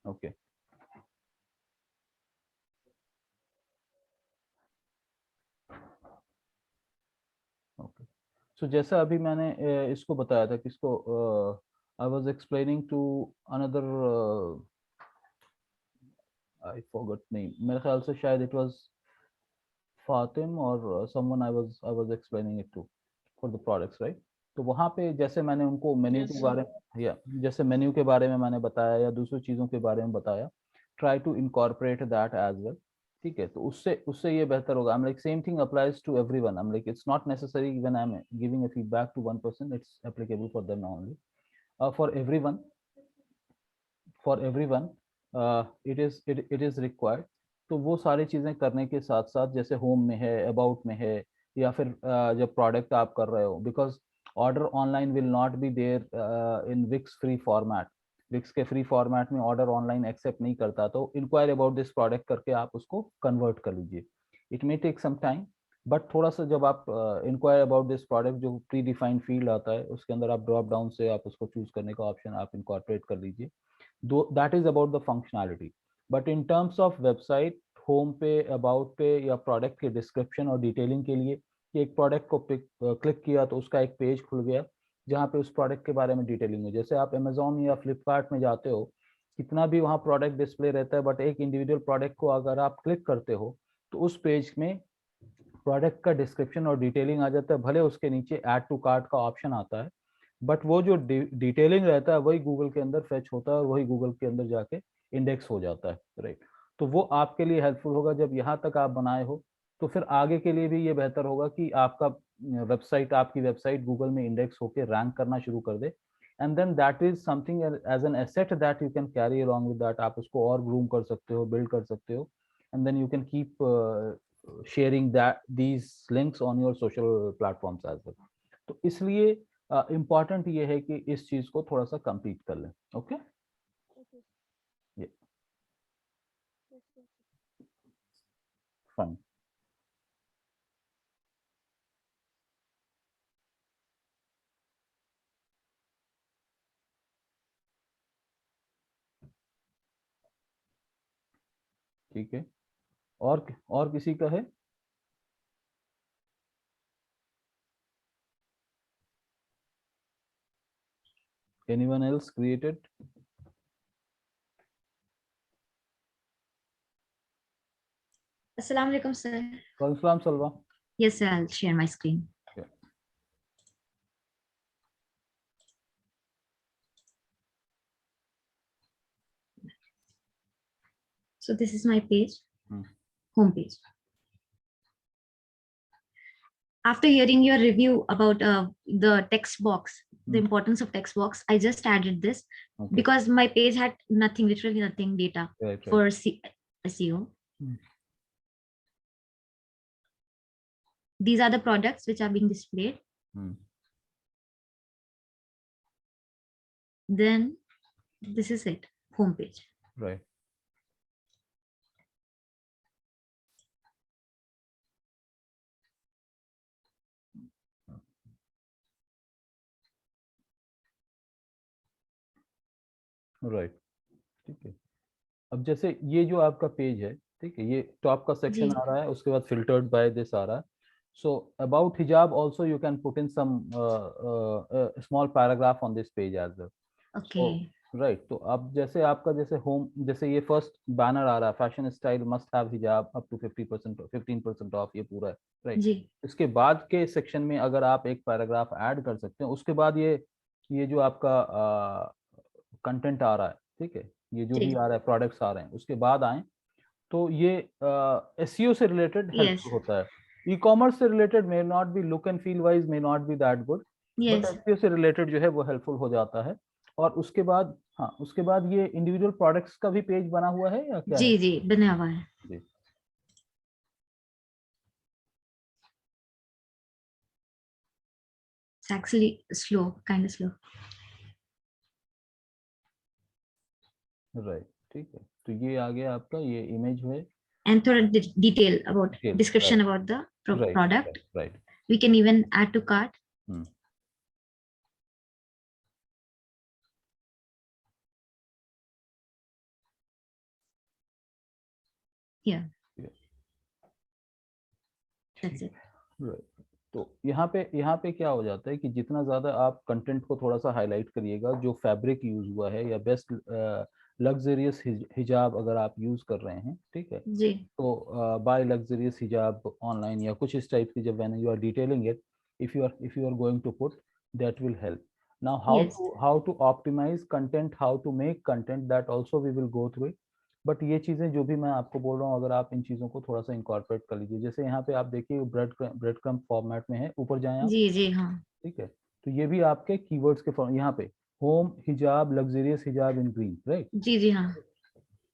Okay okay. So जैसा अभी मैंने इसको बताया था, किसको, I was explaining to another, I forgot name, मेरे ख्याल से शायद इट वाज फातिम और someone I was explaining it to for the products, right? तो वहाँ पे जैसे मैंने उनको मेन्यू Yes, के sir. बारे में, या जैसे मेन्यू के बारे में मैंने बताया या दूसरी चीज़ों के बारे में बताया, try to incorporate that as well. ठीक है, तो उससे उससे ये बेहतर होगा। I'm like same thing applies to everyone. I'm like it's not necessary when I'm giving a feedback to one person, it's applicable for them only. For everyone it is required। तो वो सारी चीज़ें करने के साथ साथ जैसे होम में है, अबाउट में है, या फिर जब प्रोडक्ट आप कर रहे हो, because order online will not be there in Wix free format. Wix के फ्री फॉर्मेट में ऑर्डर ऑनलाइन एक्सेप्ट नहीं करता, तो इंक्वायर अबाउट दिस प्रोडक्ट करके आप उसको कन्वर्ट कर लीजिए। It may take some time, but थोड़ा सा जब आप इंक्वायर अबाउट दिस प्रोडक्ट, जो प्री डिफाइंड फील्ड आता है उसके अंदर आप ड्रॉप डाउन से आप उसको चूज करने का ऑप्शन आप इनकॉर्पोरेट कर लीजिए। that is about the functionality, but in terms of website, home पे, अबाउट पे, या प्रोडक्ट के डिस्क्रिप्शन और डिटेलिंग के लिए, कि एक प्रोडक्ट को क्लिक किया तो उसका एक पेज खुल गया जहाँ पे उस प्रोडक्ट के बारे में डिटेलिंग है। जैसे आप अमेजोन या फ्लिपकार्ट में जाते हो, कितना भी वहाँ प्रोडक्ट डिस्प्ले रहता है, बट एक इंडिविजुअल प्रोडक्ट को अगर आप क्लिक करते हो तो उस पेज में प्रोडक्ट का डिस्क्रिप्शन और डिटेलिंग आ जाता है। भले उसके नीचे ऐड टू कार्ट का ऑप्शन आता है, बट वो जो डिटेलिंग रहता है वही गूगल के अंदर फेच होता है और वही गूगल के अंदर जाके इंडेक्स हो जाता है, राइट? तो वो आपके लिए हेल्पफुल होगा जब यहाँ तक आप बनाए हो। तो फिर आगे के लिए भी ये बेहतर होगा कि आपका आपकी वेबसाइट गूगल में इंडेक्स होकर रैंक करना शुरू कर दे, and then that is something as an asset that you can carry along with that. आप उसको और ग्रूम कर सकते हो, बिल्ड कर सकते हो, and then you can keep sharing that these links on your social platforms as well. तो इसलिए इम्पॉर्टेंट ये है कि इस चीज को थोड़ा सा कंप्लीट कर लें। Okay Okay. ये Yes, sir. फाइन। ठीक है, और किसी का है? Anyone else created? Assalamu alaikum, sir. वालेकुम सलाम सलवा। Yes, sir, I'll share my screen. Yeah. So this is my page, Hmm. home page. After hearing your review about the text box, the Hmm. importance of text box, I just added this Okay. because my page had nothing, literally nothing data Right, for right. SEO. Hmm. These are the products which are being displayed. Hmm. Then this is it, home page. Right. Right, ठीक है। अब जैसे ये जो आपका पेज है, ठीक है, ये टॉप का सेक्शन जी। आ रहा है, उसके बाद फिल्टर्ड बाय दिस आ रहा है। सो अबाउट हिजाब also you can put in some small paragraph on this page as well. Okay. Right, तो अब जैसे आपका जैसे होम, जैसे ये फर्स्ट बैनर आ रहा है, फैशन स्टाइल मस्ट हैव हिजाब अप टू 50% 15% ऑफ, ये पूरा है, राइट? जी। इसके बाद के सेक्शन में अगर आप एक पैराग्राफ ऐड कर सकते हैं, उसके बाद ये जो आपका कंटेंट आ रहा है, ठीक है, ये जो भी जी। आ रहा है, प्रोडक्ट्स आ रहे हैं, उसके बाद आए तो ये एसईओ से रिलेटेड Yes. हेल्पफुल होता है। ई कॉमर्स से related may not be, look and feel wise may not be that good, but Yes. SEO से रिलेटेड जो है वो हेल्पफुल हो जाता है। और उसके बाद, हाँ, उसके बाद ये इंडिविजुअल प्रोडक्ट्स का भी पेज बना हुआ है या क्या है? जी जी बना हुआ है। जी। actually slow, kind of slow. Right, ठीक है। तो ये आ गया आपका, ये इमेज है। And थोड़ा detail about Detail, description right. about the Right, product. right. We can even add to cart. Hmm. Yeah, Yeah. that's it. Right. तो यहाँ पे क्या हो जाता है कि जितना ज्यादा आप कंटेंट को थोड़ा सा हाईलाइट करिएगा, जो फैब्रिक यूज हुआ है या बेस्ट लग्जरियस हिजाब अगर आप यूज कर रहे हैं, ठीक है, जी, तो बाय लग्जरियस हिजाब ऑनलाइन या कुछ इस टाइप की, जब when you are detailing it, if you are going to put, that will help. Now Yes. how to optimize content, how to make content, that also we will go through it. But ये चीजें जो भी मैं आपको बोल रहा हूँ, अगर आप इन चीजों को थोड़ा सा इंकॉर्पोरेट कर लीजिए, जैसे यहाँ पे आप देखिए ब्रेड क्रम्ब फॉर्मेट में है, ऊपर जाएं आप, जी, जी, हाँ, ठीक है, तो ये भी आपके कीवर्ड्स के फॉर्म, यहाँ पे होम हिजाब, लग्जरियस हिजाब इन ग्रीन, राइट, जी, जी, हाँ,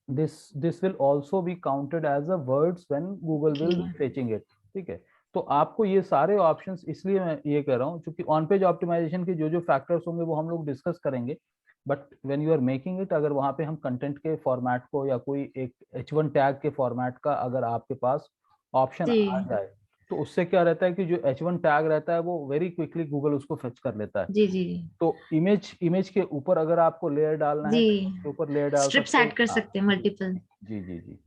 this will also be counted as a words when Google will be Okay. fetching it, ठीक है। तो आपको ये सारे ऑप्शंस, इसलिए मैं ये कह रहा हूँ क्योंकि ऑन पेज ऑप्टिमाइजेशन के जो जो फैक्टर्स होंगे वो हम लोग डिस्कस करेंगे, but when you are making it, अगर वहां पे हम कंटेंट के फॉर्मेट को या कोई एक H1 टैग के फॉर्मेट का अगर आपके पास ऑप्शन जी, आ जाए, तो उससे क्या रहता है कि जो H1 टैग रहता है वो वेरी क्विकली गूगल उसको फेच कर लेता है। जी, जी, तो इमेज के ऊपर अगर आपको लेयर डालना है, जी, text के ऊपर लेयर डाल स्ट्रिप्स सकते ऐड हैं, कर हाँ, सकते हैं मल्टीपल। जी जी जी,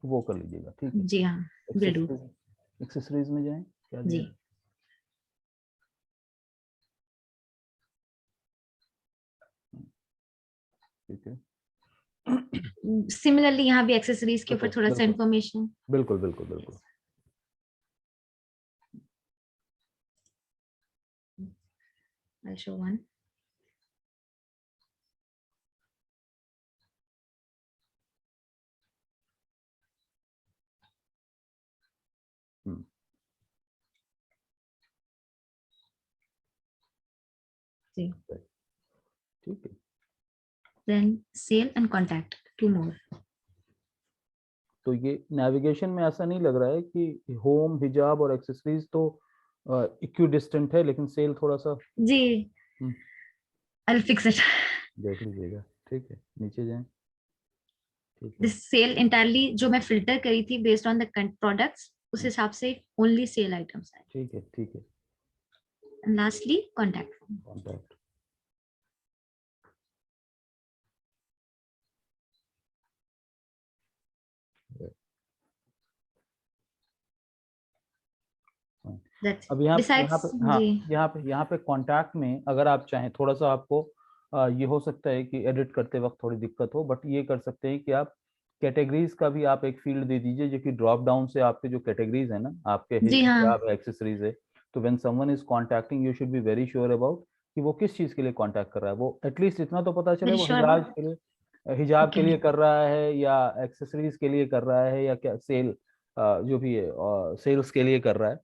वो कर लीजिएगा, ठीक है। जी हाँ, will do. एक्सेसरीज में जाएं, क्या जी, दिया, ठीक है, सिमिलरली यहाँ भी एक्सेसरीज के ऊपर बिल्कुल थोड़ा सा बिल्कुल इंफॉर्मेशन। बिल्कुल बिल्कुल बिल्कुल। I'll show one. हम्म, जी, ठीक है। then sale and contact, 2 more. तो ये नेविगेशन में ऐसा नहीं लग रहा है कि होम हिजाब और एक्सेसरीज तो इक्विडिस्टेंट है, लेकिन सेल थोड़ा सा जी, हम्म, I'll fix it. देख लीजिएगा, ठीक है, नीचे जाएं, ठीक है, This sale entirely जो मैं फिल्टर करी थी based on the products, उस हिसाब से only sale items है। ठीक है, ठीक है, And lastly, contact. Contact, That's अब यहाँ besides, पे हाँ, जी, यहाँ पे कॉन्टैक्ट में अगर आप चाहें, थोड़ा सा आपको ये हो सकता है कि एडिट करते वक्त थोड़ी दिक्कत हो, बट ये कर सकते हैं कि आप कैटेगरीज का भी आप एक फील्ड दे दीजिए, जो कि ड्रॉप डाउन से आपके जो कैटेगरीज है ना, आपके जी हाँ, हिजाब एक्सेसरीज है, तो when someone is contacting you should be very sure about कि वो किस चीज के लिए कॉन्टैक्ट कर रहा है, वो एटलीस्ट इतना तो पता चले very वो sure about. हिजाब के Okay. लिए कर रहा है या एक्सेसरीज के लिए कर रहा है या क्या सेल जो भी है सेल्स के लिए कर रहा है,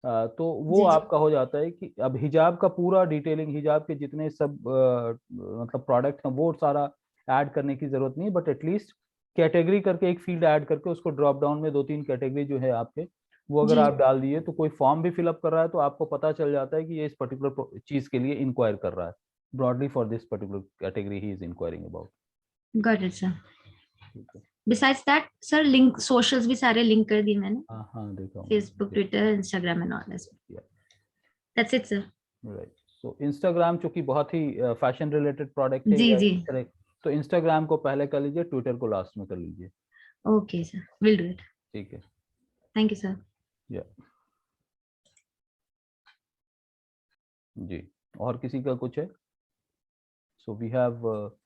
तो वो जी, जी, आपका हो जाता है कि अब हिजाब का पूरा डिटेलिंग, हिजाब के जितने सब मतलब प्रोडक्ट हैं वो सारा ऐड करने की जरूरत नहीं, बट एटलीस्ट कैटेगरी करके एक फील्ड ऐड करके उसको ड्रॉप डाउन में 2-3 कैटेगरी जो है आपके, वो अगर जी, आप डाल दिए तो कोई फॉर्म भी फिलअप कर रहा है तो आपको पता चल जाता है कि ये इस पर्टिकुलर चीज के लिए इंक्वायर कर रहा है, broadly for this particular category he is enquiring about, got it, sir. ठीक है। Besides that, sir, link socials भी सारे link कर दिए मैंने, हाँ हाँ, देखा हूँ, Facebook, Twitter, Instagram and all as well. Yeah. That's it, sir. Right, so Instagram चूंकि बहुत ही फैशन रिलेटेड प्रोडक्ट है जी, या जी, इस तरह, तो इंस्टाग्राम को पहले कर लीजिए, ट्विटर को लास्ट में कर लीजिए, okay, sir, will do it. ठीक है, Thank you, sir. या जी, और किसी का कुछ है? So we have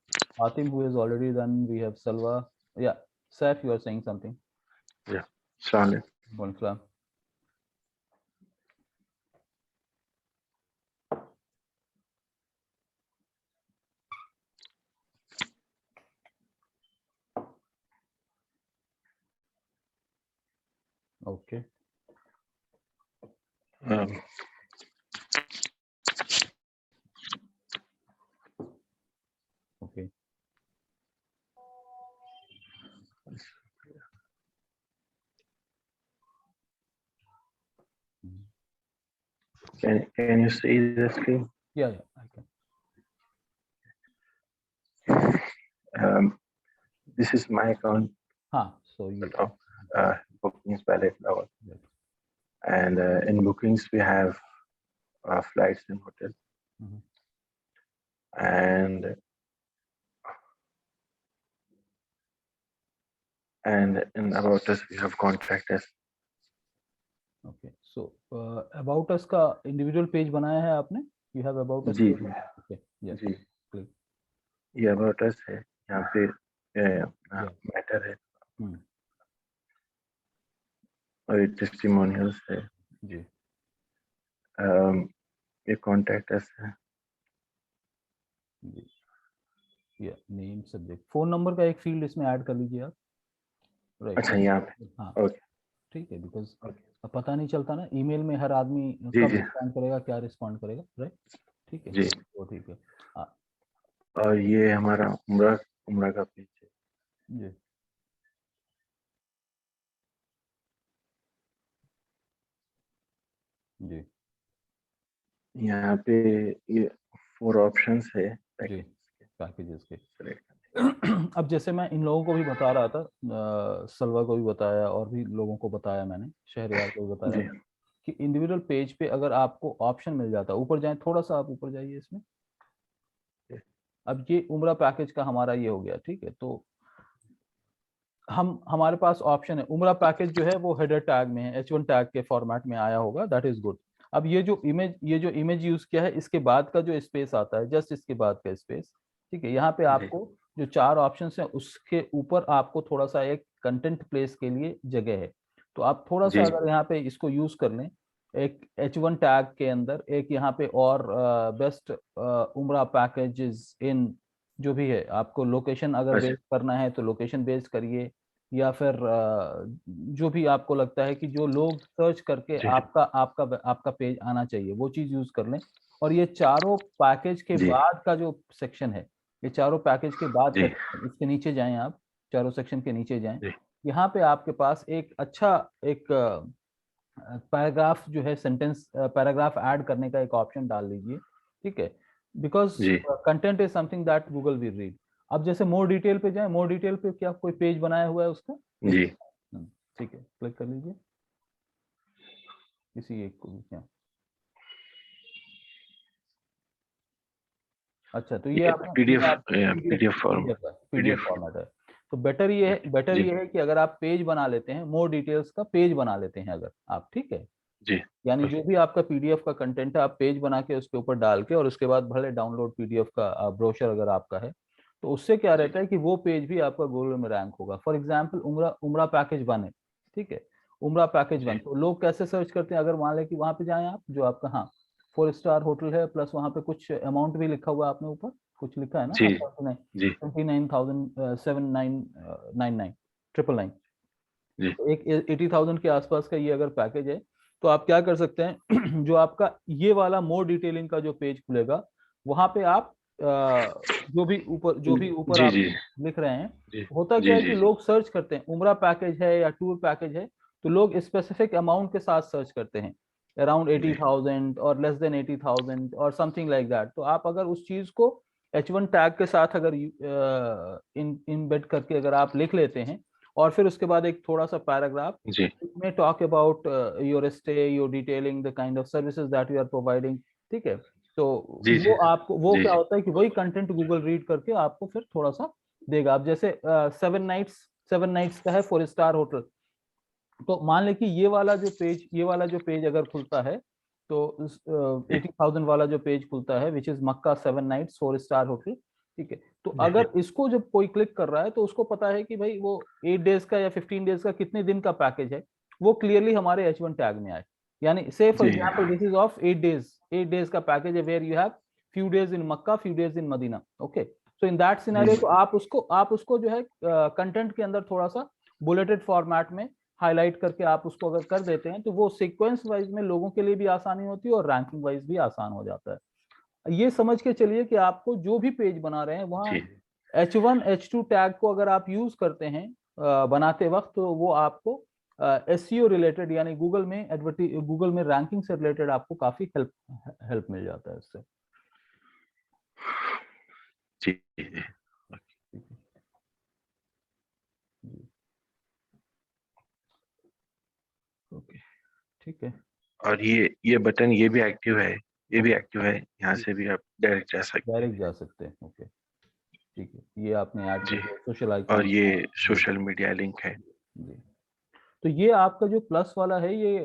Atim who has already done, we have Salwa, yeah, Saif, you are saying something, Yeah, Salim. Bonflam. Okay. Okay. Can you see the screen? Yeah, I can. This is my account. So you Bookings, Ballet Flower, Yes. and in bookings we have flights and hotels, Mhm. and in about us we have contact us. Okay, so about us का individual page बनाया है आपने? You have about us ji page? Ji Okay, yes. Ji, Click. ये about us है, यहाँ पे Yeah. मैटर है हम्म, और ये टेस्टिमोनियल्स है, जी, ये कॉन्टैक्ट अस है। जी, yeah, name, subject, phone number का एक field इसमें ऐड कर लीजिए आप, right? अच्छा यहाँ पे, हाँ, ओके ठीक है, बिकॉज ओके पता नहीं चलता ना, ईमेल में हर आदमी जी कब जी रिस्पॉन्ड करेगा, क्या रिस्पॉन्ड करेगा, राइट? ठीक है, जी, वो ठीक है। हाँ, और ये हमारा उम्रा का पेज है। जी, जी, यहाँ पे ये 4 ऑप्शंस है जी, पैकेज पैकेजेस के। सेलेक्ट। अब जैसे मैं इन लोगों को भी बता रहा था, सलवा को भी बताया और भी लोगों को बताया मैंने, शहरयार को भी बताया जी मैंने, कि इंडिविजुअल पेज पे अगर आपको ऑप्शन मिल जाता, ऊपर जाएं थोड़ा सा, आप ऊपर जाइए इसमें। जी अब ये उम्रा पैकेज का हमारा ये हो गया, ठीक है, तो हमारे पास ऑप्शन है, उम्रा पैकेज जो है वो हेडर टैग में है, H1 टैग के फॉर्मेट में आया होगा, दैट इज गुड। अब ये जो इमेज यूज किया है, इसके बाद का जो स्पेस आता है, जस्ट इसके बाद का स्पेस, ठीक है, यहाँ पे जी आपको जो 4 ऑप्शंस हैं उसके ऊपर आपको थोड़ा सा एक कंटेंट प्लेस के लिए जगह है, तो आप थोड़ा सा जी अगर यहाँ पे इसको यूज कर लें, एक H1 टैग के अंदर एक यहाँ पे और बेस्ट उम्रा पैकेजेस इन, जो भी है, आपको लोकेशन अगर अच्छा बेस्ड करना है तो लोकेशन बेस्ड करिए, या फिर जो भी आपको लगता है कि जो लोग सर्च करके जी आपका पेज आना चाहिए, वो चीज यूज कर लें। और ये चारों पैकेज के जी बाद का जो सेक्शन है, ये चारों पैकेज के बाद का जी section, इसके नीचे जाएं आप, चारों सेक्शन के नीचे जाएं, जी यहाँ पे आपके पास एक अच्छा एक पैराग्राफ जो है, सेंटेंस पैराग्राफ ऐड करने का एक ऑप्शन डाल लीजिए, ठीक है, बिकॉज जी content is something that Google will read. अब जैसे मोर डिटेल पे जाएं, मोर डिटेल पे क्या कोई पेज बनाया हुआ है उसका? जी ठीक है, क्लिक कर लीजिए किसी एक को भी, क्या, अच्छा, तो ये आपने PDF form PDF PDF format है, तो बेटर ये जी है कि अगर आप पेज बना लेते हैं, मोर डिटेल्स का पेज बना लेते हैं अगर आप, ठीक है, जी यानी ओके जो भी आपका पीडीएफ का कंटेंट है, आप पेज बना के उसके ऊपर डाल के, और उसके बाद भले डाउनलोड पीडीएफ का ब्रोशर अगर आपका है, तो उससे क्या जी रहता है कि वो पेज भी आपका गूगल में रैंक होगा। फॉर एग्जांपल उम्रा पैकेज 1 है, ठीक है, उम्रा पैकेज 1, जी तो लोग कैसे सर्च करते हैं, अगर मान लें कि वहां पे जाएं आप, जो आपका, हाँ, 4 स्टार होटल है, प्लस वहां पे कुछ अमाउंट भी लिखा हुआ है, आपने ऊपर कुछ लिखा है ना, जी आपका जी 29,7999 999 जी एक 80,000 के आसपास का ये अगर पैकेज है, तो आप क्या कर सकते हैं जो आपका ये वाला मोर डिटेलिंग का जो पेज खुलेगा, वहां पे आप जो भी ऊपर जी आप जी लिख रहे हैं, जी होता क्या जी है जी कि लोग सर्च करते हैं, उम्रा पैकेज है या टूर पैकेज है, तो लोग स्पेसिफिक अमाउंट के साथ सर्च करते हैं, अराउंड 80,000 और लेस देन 80,000 और समथिंग लाइक दैट। तो आप अगर उस चीज को H1 टैग के साथ अगर इम्बेड करके अगर आप लिख लेते हैं, और फिर उसके बाद एक थोड़ा सा पैराग्राफ जी में talk about your stay, your detailing the kind of services that you are providing, ठीक है, तो जी जी वो आपको, वो जी क्या होता है कि वही कंटेंट गूगल रीड करके आपको फिर थोड़ा सा देगा। अब जैसे 7 नाइट्स का है 4 स्टार होटल, तो मान ले कि ये वाला जो पेज अगर खुलता है, तो 80,000 वाला जो पेज खुलता है, which is Mecca 7 nights 4 star hotel, ठीक है, तो जी अगर इसको जब कोई क्लिक कर रहा है, तो उसको पता है कि भाई वो 8 डेज का या 15 डेज का कितने दिन का पैकेज है, वो क्लियरली हमारे H1 टैग में आए, यानी से फॉर जी example this is of 8 days का पैकेज है, where you have few days in Mecca, few days in Medina, okay, so in that scenario, तो आप उसको जो है कंटेंट के अंदर थोड़ा सा बुलेटेड फॉर्मेट में हाईलाइट करके आप उसको अगर कर देते हैं, तो वो सीक्वेंस वाइज में लोगों के लिए भी आसानी होती है और रैंकिंग वाइज भी आसान हो जाता है। ये समझ के चलिए कि आपको जो भी पेज बना रहे हैं, वहाँ जी H1 H2 टैग को अगर आप यूज करते हैं बनाते वक्त, तो वो आपको SEO रिलेटेड, यानी गूगल में रैंकिंग से रिलेटेड आपको काफी हेल्प मिल जाता है इससे। जी, जी। ओके, ठीक है। और ये बटन ये भी एक्टिव है, ये भी एक्टिव है, यहाँ से भी आप डायरेक्ट जा सकते हैं। डायरेक्ट जा सकते हैं। ओके, ठीक है, ये आपने ऐड जी। कर दिया सोशल और आइकॉन। ये सोशल मीडिया लिंक है। जी, तो ये आपका जो प्लस वाला है ये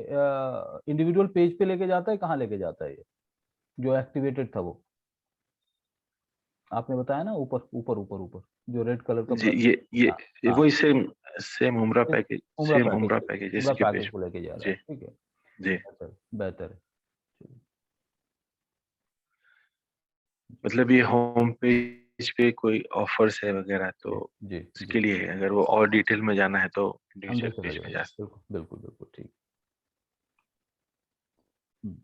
इंडिविजुअल पेज पे लेके जाता है, कहाँ लेके जाता है ये जो एक्टिवेटेड था वो आपने बताया ना, ऊपर ऊपर ऊपर ऊपर जो रेड कलर का जी, प्लस। ये हाँ, वही सेम सेम उमरा पैकेज, उम्रा सेम पैकेज, उमरा पैकेज उम्रा जैसे कि पैकेज पेज। को लेके जा रहा जी, है। ठीक है, जी। बेहतर बेहतर है। मतलब ये होम पेज पे कोई ऑफर्स है वगैरह, जी तो जी जी, इसके लिए है। अगर वो और डिटेल में जाना है तो अंदर इंडिविजुअल चला पेज पे जाएगा। जा सकते। बिल्कुल बिल्कुल बिल्कुल, ठीक। हम्म,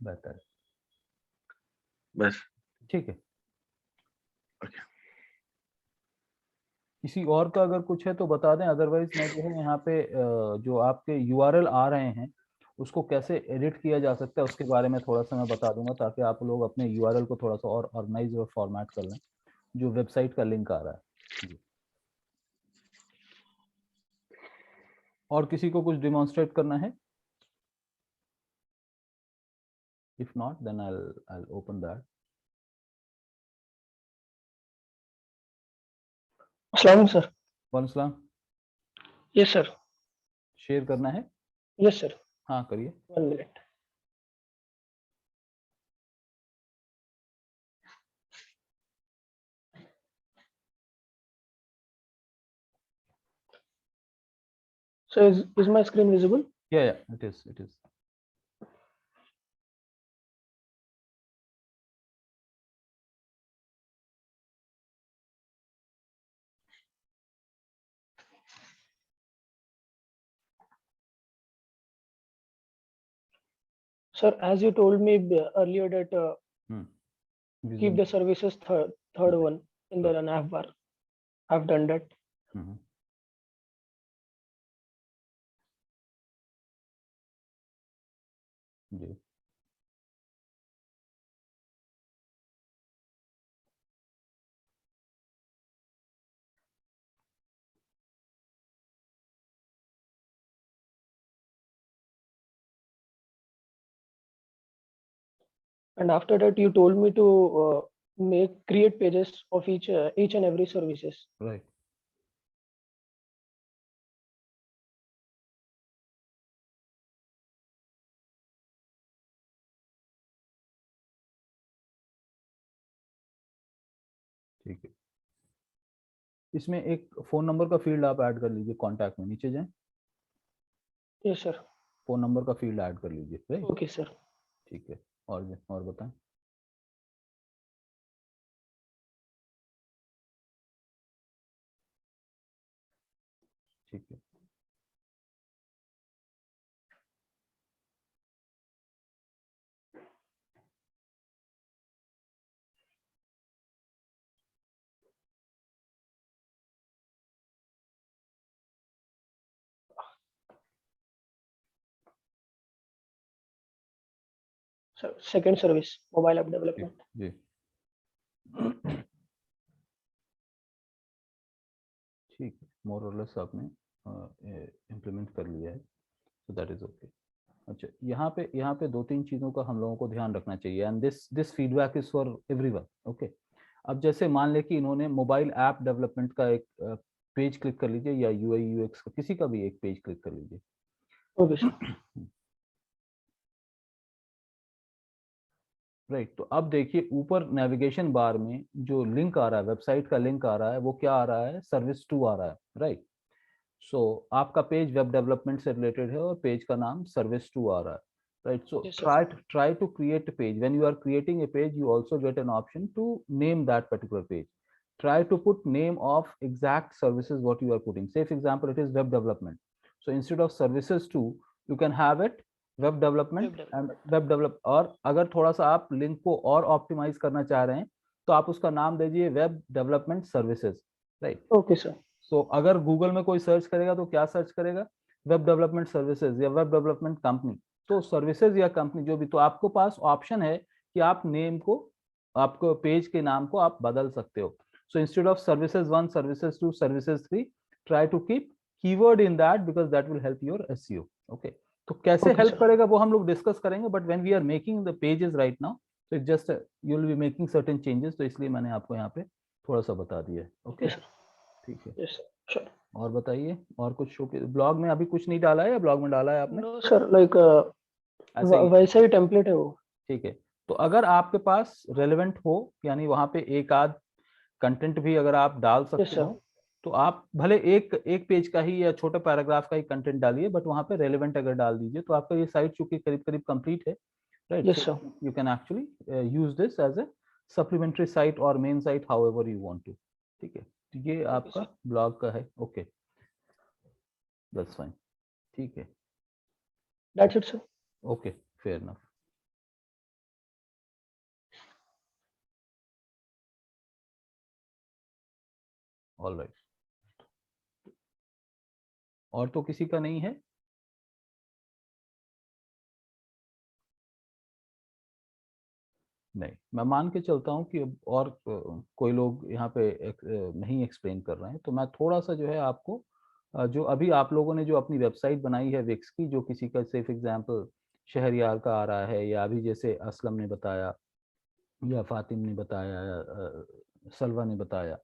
बेहतर है। बस। ठीक है, ओके। किसी और का अगर कुछ है तो बता दें, अदरवाइज मैं जो है यहाँ पे जो आपके यूआरएल आ रहे हैं उसको कैसे एडिट किया जा सकता है उसके बारे में थोड़ा सा मैं बता दूंगा, ताकि आप लोग अपने यूआरएल को थोड़ा सा और ऑर्गेनाइज और फॉर्मेट कर लें जो वेबसाइट का लिंक आ रहा है। जी, और किसी को कुछ डिमॉन्स्ट्रेट करना है? If not then I'll open that. अस्सलाम सर। वालेकुम सलाम। Yes sir. शेयर करना है? Yes sir. हाँ, करिए। 1 minute. So is my screen visible? Yeah, it is. Sir, as you told me earlier that Hmm. keep the services third one in the Right. nav bar. I've done that. Mhm. जी, And after that, you told me to create pages of each and every services. Right. ठीक है, इसमें एक फोन नंबर का फील्ड आप ऐड कर लीजिए, कॉन्टैक्ट में नीचे जाएं, Yes sir. फोन नंबर का फील्ड ऐड कर लीजिए। Right, Okay sir. ठीक है। और बताएं। ठीक है, Sir, second service, mobile app ठीक development. जी। ठीक है, मोर और लेस आपने इम्प्लीमेंट कर लिया है, सो दैट इज ओके। अच्छा, यहाँ पे दो तीन चीज़ों का हम लोगों को ध्यान रखना चाहिए, and this feedback is for everyone. Okay, अब जैसे मान ले कि इन्होंने मोबाइल ऐप डेवलपमेंट का एक पेज क्लिक कर लीजिए, या यूआई यूएक्स का किसी का भी एक पेज क्लिक कर लीजिए। Okay sir. राइट, तो अब देखिए ऊपर नेविगेशन बार में जो लिंक आ रहा है, वेबसाइट का लिंक आ रहा है, वो क्या आ रहा है? सर्विस 2 आ रहा है। राइट, सो आपका पेज वेब डेवलपमेंट से रिलेटेड है और पेज का नाम सर्विस 2 आ रहा है। Right, so Yes sir. try to create a page. When you are creating a page, you also get an option to name that particular page. Try to put name of exact services what you are putting. Say for example it is web development, so instead of services 2 you can have it web development Web and development. web develop। और अगर थोड़ा सा आप लिंक को और ऑप्टिमाइज करना चाह रहे हैं तो आप उसका नाम दीजिए web development services. Right, Okay sir. सो अगर गूगल में कोई सर्च करेगा तो क्या सर्च करेगा? वेब डेवलपमेंट सर्विसेज या वेब डेवलपमेंट कंपनी। तो सर्विसेज या कंपनी जो भी, तो आपको पास ऑप्शन है कि आप नेम को आपको पेज के नाम को आप बदल सकते हो. So instead of services 1, services 2, services 3, try to keep keyword in that because that will help your SEO. Okay. तो कैसे Okay, हेल्प sir. करेगा वो हम लोग डिस्कस करेंगे, but when we are making the pages right now, so it's just you will be making certain changes, तो इसलिए मैंने आपको यहाँ पे थोड़ा सा बता दिया है. Okay, Yes, sir. ठीक है. Yes, sir. Sure. और बताइए, और कुछ शो के ब्लॉग में अभी कुछ नहीं डाला है या ब्लॉग में डाला है आपने? No, sir. Like ऐसे ही वैसा ही टेम्पलेट है वो. ठीक है. तो अगर आपके पास रेलेवेंट हो, यानी वहां पे एक आध कंटेंट भी अगर आप डाल Yes, सकते sir. हो, तो आप भले एक पेज का ही या छोटे पैराग्राफ का ही कंटेंट डालिए, बट वहां पे रेलेवेंट अगर डाल दीजिए तो आपका ये साइट चूंकि करीब करीब कंप्लीट है, right? Yes, sir. You can actually use this as a supplementary site और main site, however you want to. ठीक है, तो ये आपका sir. ब्लॉग का है. Okay, that's fine. ठीक है, That's it, sir. Okay, fair enough. All right. और तो किसी का नहीं है? नहीं, मैं मान के चलता हूँ कि अब और कोई लोग यहाँ पे नहीं एक्सप्लेन कर रहे हैं, तो मैं थोड़ा सा जो है आपको जो अभी आप लोगों ने जो अपनी वेबसाइट बनाई है विक्स की, जो किसी का सिर्फ एग्जांपल शहरयार का आ रहा है, या अभी जैसे असलम ने बताया या फातिम ने बताया या सलवा ने बताया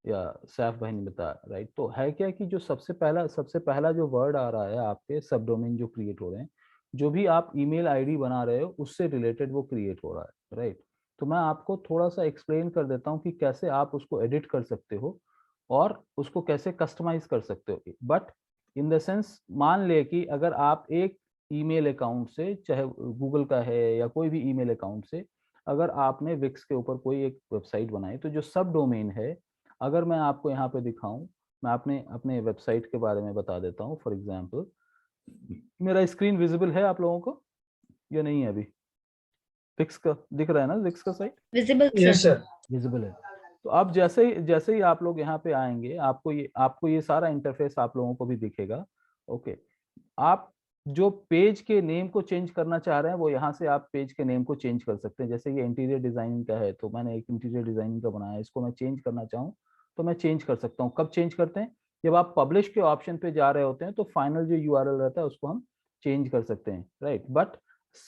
या सैफ भाई ने बताया, राइट? तो है क्या कि जो सबसे पहला जो वर्ड आ रहा है आपके सब डोमेन जो क्रिएट हो रहे हैं, जो भी आप ईमेल आईडी बना रहे हो उससे रिलेटेड वो क्रिएट हो रहा है, राइट? तो मैं आपको थोड़ा सा एक्सप्लेन कर देता हूँ कि कैसे आप उसको एडिट कर सकते हो और उसको कैसे कस्टमाइज कर सकते हो. बट इन द सेंस, मान ले कि अगर आप एक ईमेल अकाउंट से, चाहे गूगल का है या कोई भी ईमेल अकाउंट से, अगर आपने विक्स के ऊपर कोई एक वेबसाइट बनाई, तो जो सब डोमेन है, अगर मैं आपको यहाँ पे दिखाऊं, मैं अपने वेबसाइट के बारे में बता देता हूँ. फॉर एग्जांपल, मेरा स्क्रीन विजिबल है आप लोगों को या नहीं है? अभी विक्स का दिख रहा है ना? विक्स का site visible yes sir. Sir. Visible है. तो अब जैसे ही आप लोग यहाँ पे आएंगे, आपको ये सारा इंटरफेस आप लोगों को भी दिखेगा. ओके, आप जो पेज के नेम को चेंज करना चाह रहे हैं, वो यहाँ से आप पेज के नेम को चेंज कर सकते हैं. जैसे ये इंटीरियर डिजाइनिंग का है, तो मैंने एक इंटीरियर डिजाइनिंग का बनाया है, इसको मैं चेंज करना चाहूँ तो मैं चेंज कर सकता हूँ. कब चेंज करते हैं? जब आप पब्लिश के ऑप्शन पे जा रहे होते हैं, तो फाइनल जो यूआरएल रहता है उसको हम चेंज कर सकते हैं, राइट? बट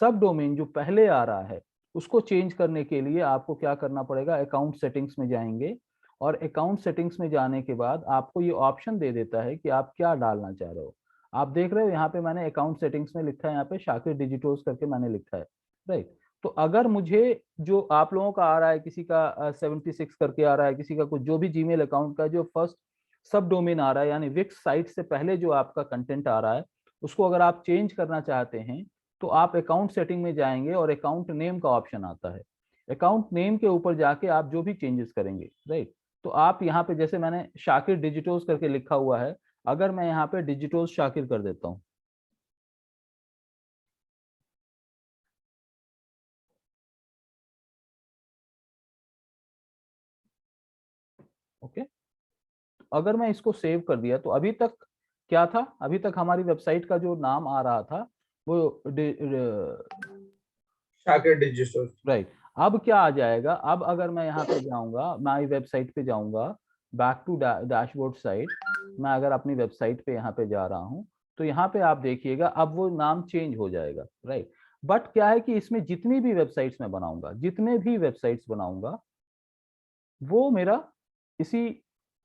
सब डोमेन जो पहले आ रहा है, उसको चेंज करने के लिए आपको क्या करना पड़ेगा? अकाउंट सेटिंग्स में जाएंगे, और अकाउंट सेटिंग्स में जाने के बाद आपको ये ऑप्शन दे देता है कि आप क्या डालना चाह रहे हो. आप देख रहे हो यहाँ पे मैंने अकाउंट सेटिंग्स में लिखा है, यहाँ पे शाकिर डिजिटल्स करके मैंने लिखा है, राइट? तो अगर मुझे जो आप लोगों का आ रहा है, किसी का 76 करके आ रहा है, किसी का कुछ जो भी जीमेल अकाउंट का जो फर्स्ट सब डोमेन आ रहा है, यानी विक्स साइट से पहले जो आपका कंटेंट आ रहा है, उसको अगर आप चेंज करना चाहते हैं, तो आप अकाउंट सेटिंग में जाएंगे और अकाउंट नेम का ऑप्शन आता है. अकाउंट नेम के ऊपर जाके आप जो भी चेंजेस करेंगे, राइट? तो आप यहाँ पे, जैसे मैंने शाकिर डिजिटल्स करके लिखा हुआ है, अगर मैं यहाँ पे डिजिटल्स शाकिर कर देता हूँ, ओके, अगर मैं इसको सेव कर दिया, तो अभी तक क्या था? अभी तक हमारी वेबसाइट का जो नाम आ रहा था वो शाकिर डिजिटल. राइट. अब क्या आ जाएगा? अब अगर मैं यहाँ पे जाऊंगा, माई वेबसाइट पे जाऊंगा, बैक टू डैशबोर्ड साइट, मैं अगर अपनी वेबसाइट पे यहाँ पे जा रहा हूँ, तो यहाँ पे आप देखिएगा अब वो नाम चेंज हो जाएगा, राइट? बट क्या है कि इसमें जितनी भी वेबसाइट्स मैं बनाऊंगा, जितने भी वेबसाइट्स बनाऊंगा, वो मेरा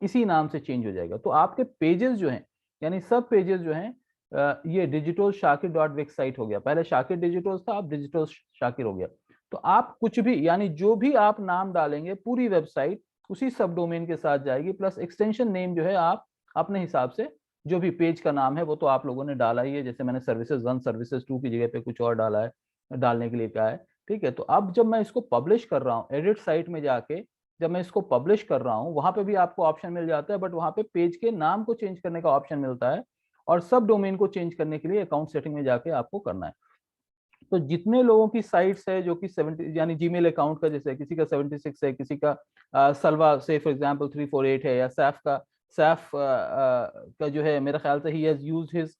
इसी नाम से चेंज हो जाएगा. तो आपके पेजेस जो हैं, यानी सब पेजेस जो हैं, ये digital Shakir dot Wix site हो गया. पहले शाकिर डिजिटल्स था, अब डिजिटल शाकिर हो गया. तो आप कुछ भी, यानी जो भी आप नाम डालेंगे, पूरी वेबसाइट उसी सब डोमेन के साथ जाएगी, प्लस एक्सटेंशन नेम जो है आप अपने हिसाब से, जो भी पेज का नाम है वो तो आप लोगों ने डाला ही है. जैसे मैंने सर्विसेज 1 सर्विसेज 2 की जगह पे कुछ और डाला है, डालने के लिए कहा है, ठीक है? तो अब जब मैं इसको पब्लिश कर रहा हूँ, एडिट साइट में जाके जब मैं इसको पब्लिश कर रहा हूँ, वहां पे भी आपको ऑप्शन मिल जाता है, बट वहां पे पेज के नाम को चेंज करने का ऑप्शन मिलता है, और सब डोमेन को चेंज करने के लिए अकाउंट सेटिंग में जाके आपको करना है. तो जितने लोगों की साइट्स है जो कि 70, यानी जीमेल अकाउंट का, जैसे किसी का 76 है, किसी का सलवा से फॉर एग्जांपल 348 है, या सैफ का जो है, मेरा ख्याल से he has used his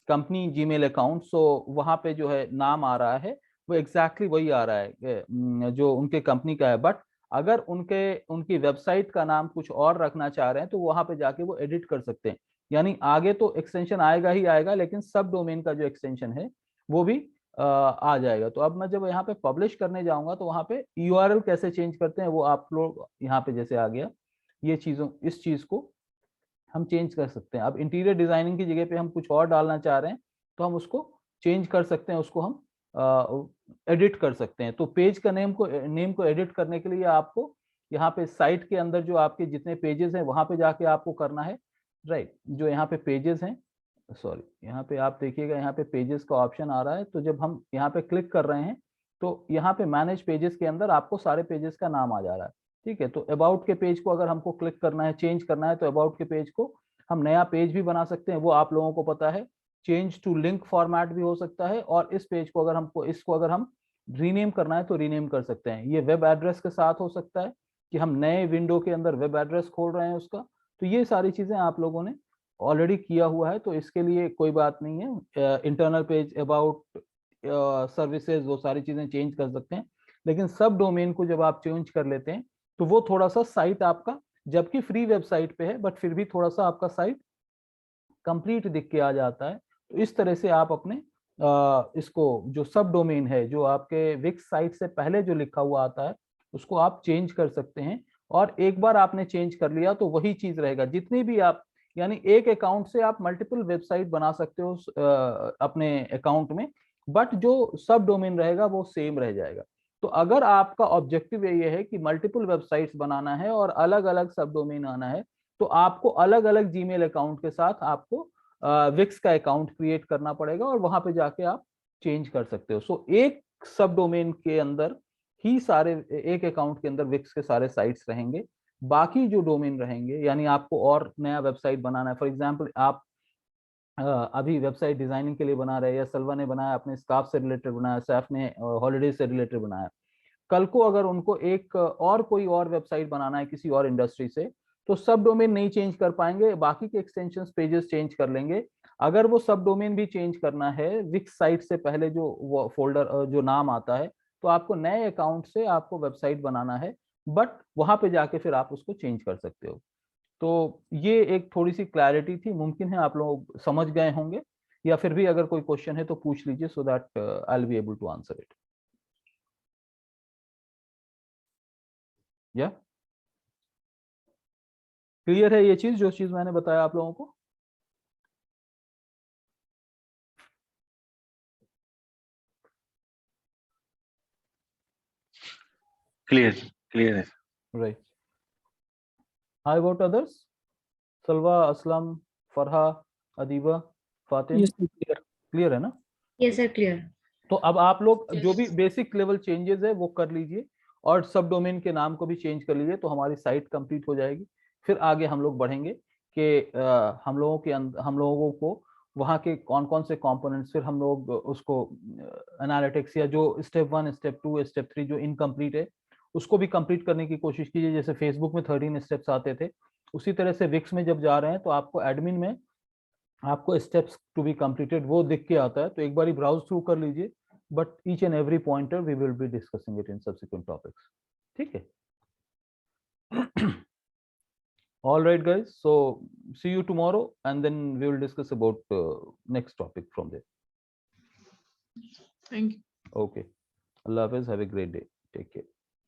company Gmail account, so वहां पे जो है नाम आ रहा है वो एग्जैक्टली वही आ रहा है जो उनके कंपनी का है। बट अगर उनकी वेबसाइट का नाम कुछ और रखना चाह रहे हैं तो वहां पे जाके वो एडिट कर सकते हैं। यानी आगे तो एक्सटेंशन आएगा ही आएगा, लेकिन सब डोमेन का जो एक्सटेंशन है वो भी आ जाएगा। तो अब मैं जब यहाँ पे पब्लिश करने जाऊंगा तो वहां पे URL कैसे चेंज करते हैं वो आप लोग यहाँ पे जैसे आ गया, ये चीजों इस चीज को हम चेंज कर सकते हैं। अब इंटीरियर डिजाइनिंग की जगह पे हम कुछ और डालना चाह रहे हैं तो हम उसको चेंज कर सकते हैं, उसको हम एडिट कर सकते हैं। तो पेज का नेम को एडिट करने के लिए आपको यहाँ पे साइट के अंदर जो आपके जितने पेजेस हैं वहां पे जाके आपको करना है, राइट। जो यहाँ पे पेजेस हैं, सॉरी यहाँ पे आप देखिएगा, यहाँ पे पेजेस का ऑप्शन आ रहा है। तो जब हम यहाँ पे क्लिक कर रहे हैं तो यहाँ पे मैनेज पेजेस के अंदर आपको सारे पेजेस का नाम आ जा रहा है, ठीक है। तो अबाउट के पेज को अगर हमको क्लिक करना है, चेंज करना है, तो अबाउट के पेज को हम नया पेज भी बना सकते हैं, वो आप लोगों को पता है। चेंज टू लिंक फॉर्मेट भी हो सकता है, और इस पेज को अगर हमको इसको अगर हम रीनेम करना है तो रीनेम कर सकते हैं। ये वेब एड्रेस के साथ हो सकता है कि हम नए विंडो के अंदर वेब एड्रेस खोल रहे हैं उसका। तो ये सारी चीजें आप लोगों ने ऑलरेडी किया हुआ है, तो इसके लिए कोई बात नहीं है। इंटरनल पेज, अबाउट, सर्विसेज, वो सारी चीजें चेंज कर सकते हैं। लेकिन सब डोमेन को जब आप चेंज कर लेते हैं तो वो थोड़ा सा साइट आपका, जबकि फ्री वेबसाइट पे है, बट फिर भी थोड़ा सा आपका साइट कंप्लीट दिख के आ जाता है। तो इस तरह से आप अपने इसको जो सब डोमेन है, जो आपके विक्स साइट से पहले जो लिखा हुआ आता है, उसको आप चेंज कर सकते हैं। और एक बार आपने चेंज कर लिया तो वही चीज रहेगा। जितनी भी आप, यानी एक अकाउंट से आप मल्टीपल वेबसाइट बना सकते हो अपने अकाउंट में, बट जो सब डोमेन रहेगा वो सेम रह जाएगा। तो अगर आपका ऑब्जेक्टिव ये है कि मल्टीपल वेबसाइट्स बनाना है और अलग अलग सब डोमेन आना है, तो आपको अलग अलग जीमेल अकाउंट के साथ आपको विक्स का अकाउंट क्रिएट करना पड़ेगा, और वहां पे जाके आप चेंज कर सकते हो। सो एक सब डोमेन के अंदर ही सारे, एक अकाउंट के अंदर विक्स के सारे साइट्स रहेंगे। बाकी जो डोमेन रहेंगे, यानी आपको और नया वेबसाइट बनाना है, फॉर एग्जांपल आप अभी वेबसाइट डिजाइनिंग के लिए बना रहे हैं, या सलवा ने बनाया अपने स्काफ से रिलेटेड बनाया, सैफ ने हॉलीडे से रिलेटेड बनाया, कल को अगर उनको एक और कोई और वेबसाइट बनाना है किसी और इंडस्ट्री से, तो सब डोमेन नहीं चेंज कर पाएंगे, बाकी के एक्सटेंशन पेजेस चेंज कर लेंगे। अगर वो सब डोमेन भी चेंज करना है, विक्स साइट से पहले जो वो फोल्डर जो नाम आता है, तो आपको नए अकाउंट से आपको वेबसाइट बनाना है, बट वहां पे जाके फिर आप उसको चेंज कर सकते हो। तो ये एक थोड़ी सी क्लैरिटी थी, मुमकिन है आप लोग समझ गए होंगे, या फिर भी अगर कोई क्वेश्चन है तो पूछ लीजिए, so that I will be able to answer it. या क्लियर है ये चीज, जो चीज मैंने बताया आप लोगों को? क्लियर है। Right. How about others? Salwa, Aslam, Farah, Adiba, Fatim, Yes, sir, clear. Clear है ना? Yes sir, clear. तो अब आप लोग जो भी Yes. बेसिक लेवल चेंजेस है वो कर लीजिए, और सब डोमेन के नाम को भी चेंज कर लीजिए, तो हमारी साइट कंप्लीट हो जाएगी। फिर आगे हम लोग बढ़ेंगे कि हम लोगों को वहाँ के कौन कौन से कंपोनेंट्स, फिर हम लोग उसको एनालिटिक्स, या जो स्टेप 1, स्टेप 2, स्टेप 3 जो इनकम्प्लीट है उसको भी कंप्लीट करने की कोशिश कीजिए। जैसे फेसबुक में 13 स्टेप्स आते थे, उसी तरह से विक्स में जब जा रहे हैं तो आपको एडमिन में आपको स्टेप्स टू बी कंप्लीटेड वो दिख के आता है, तो एक बार ब्राउज थ्रू कर लीजिए। But each and every pointer we will be discussing it in subsequent topics, ठीक है? All right guys, so see you tomorrow and then we will discuss about next topic from there. Thank you. Okay, Allah Hafiz, have a great day, take care.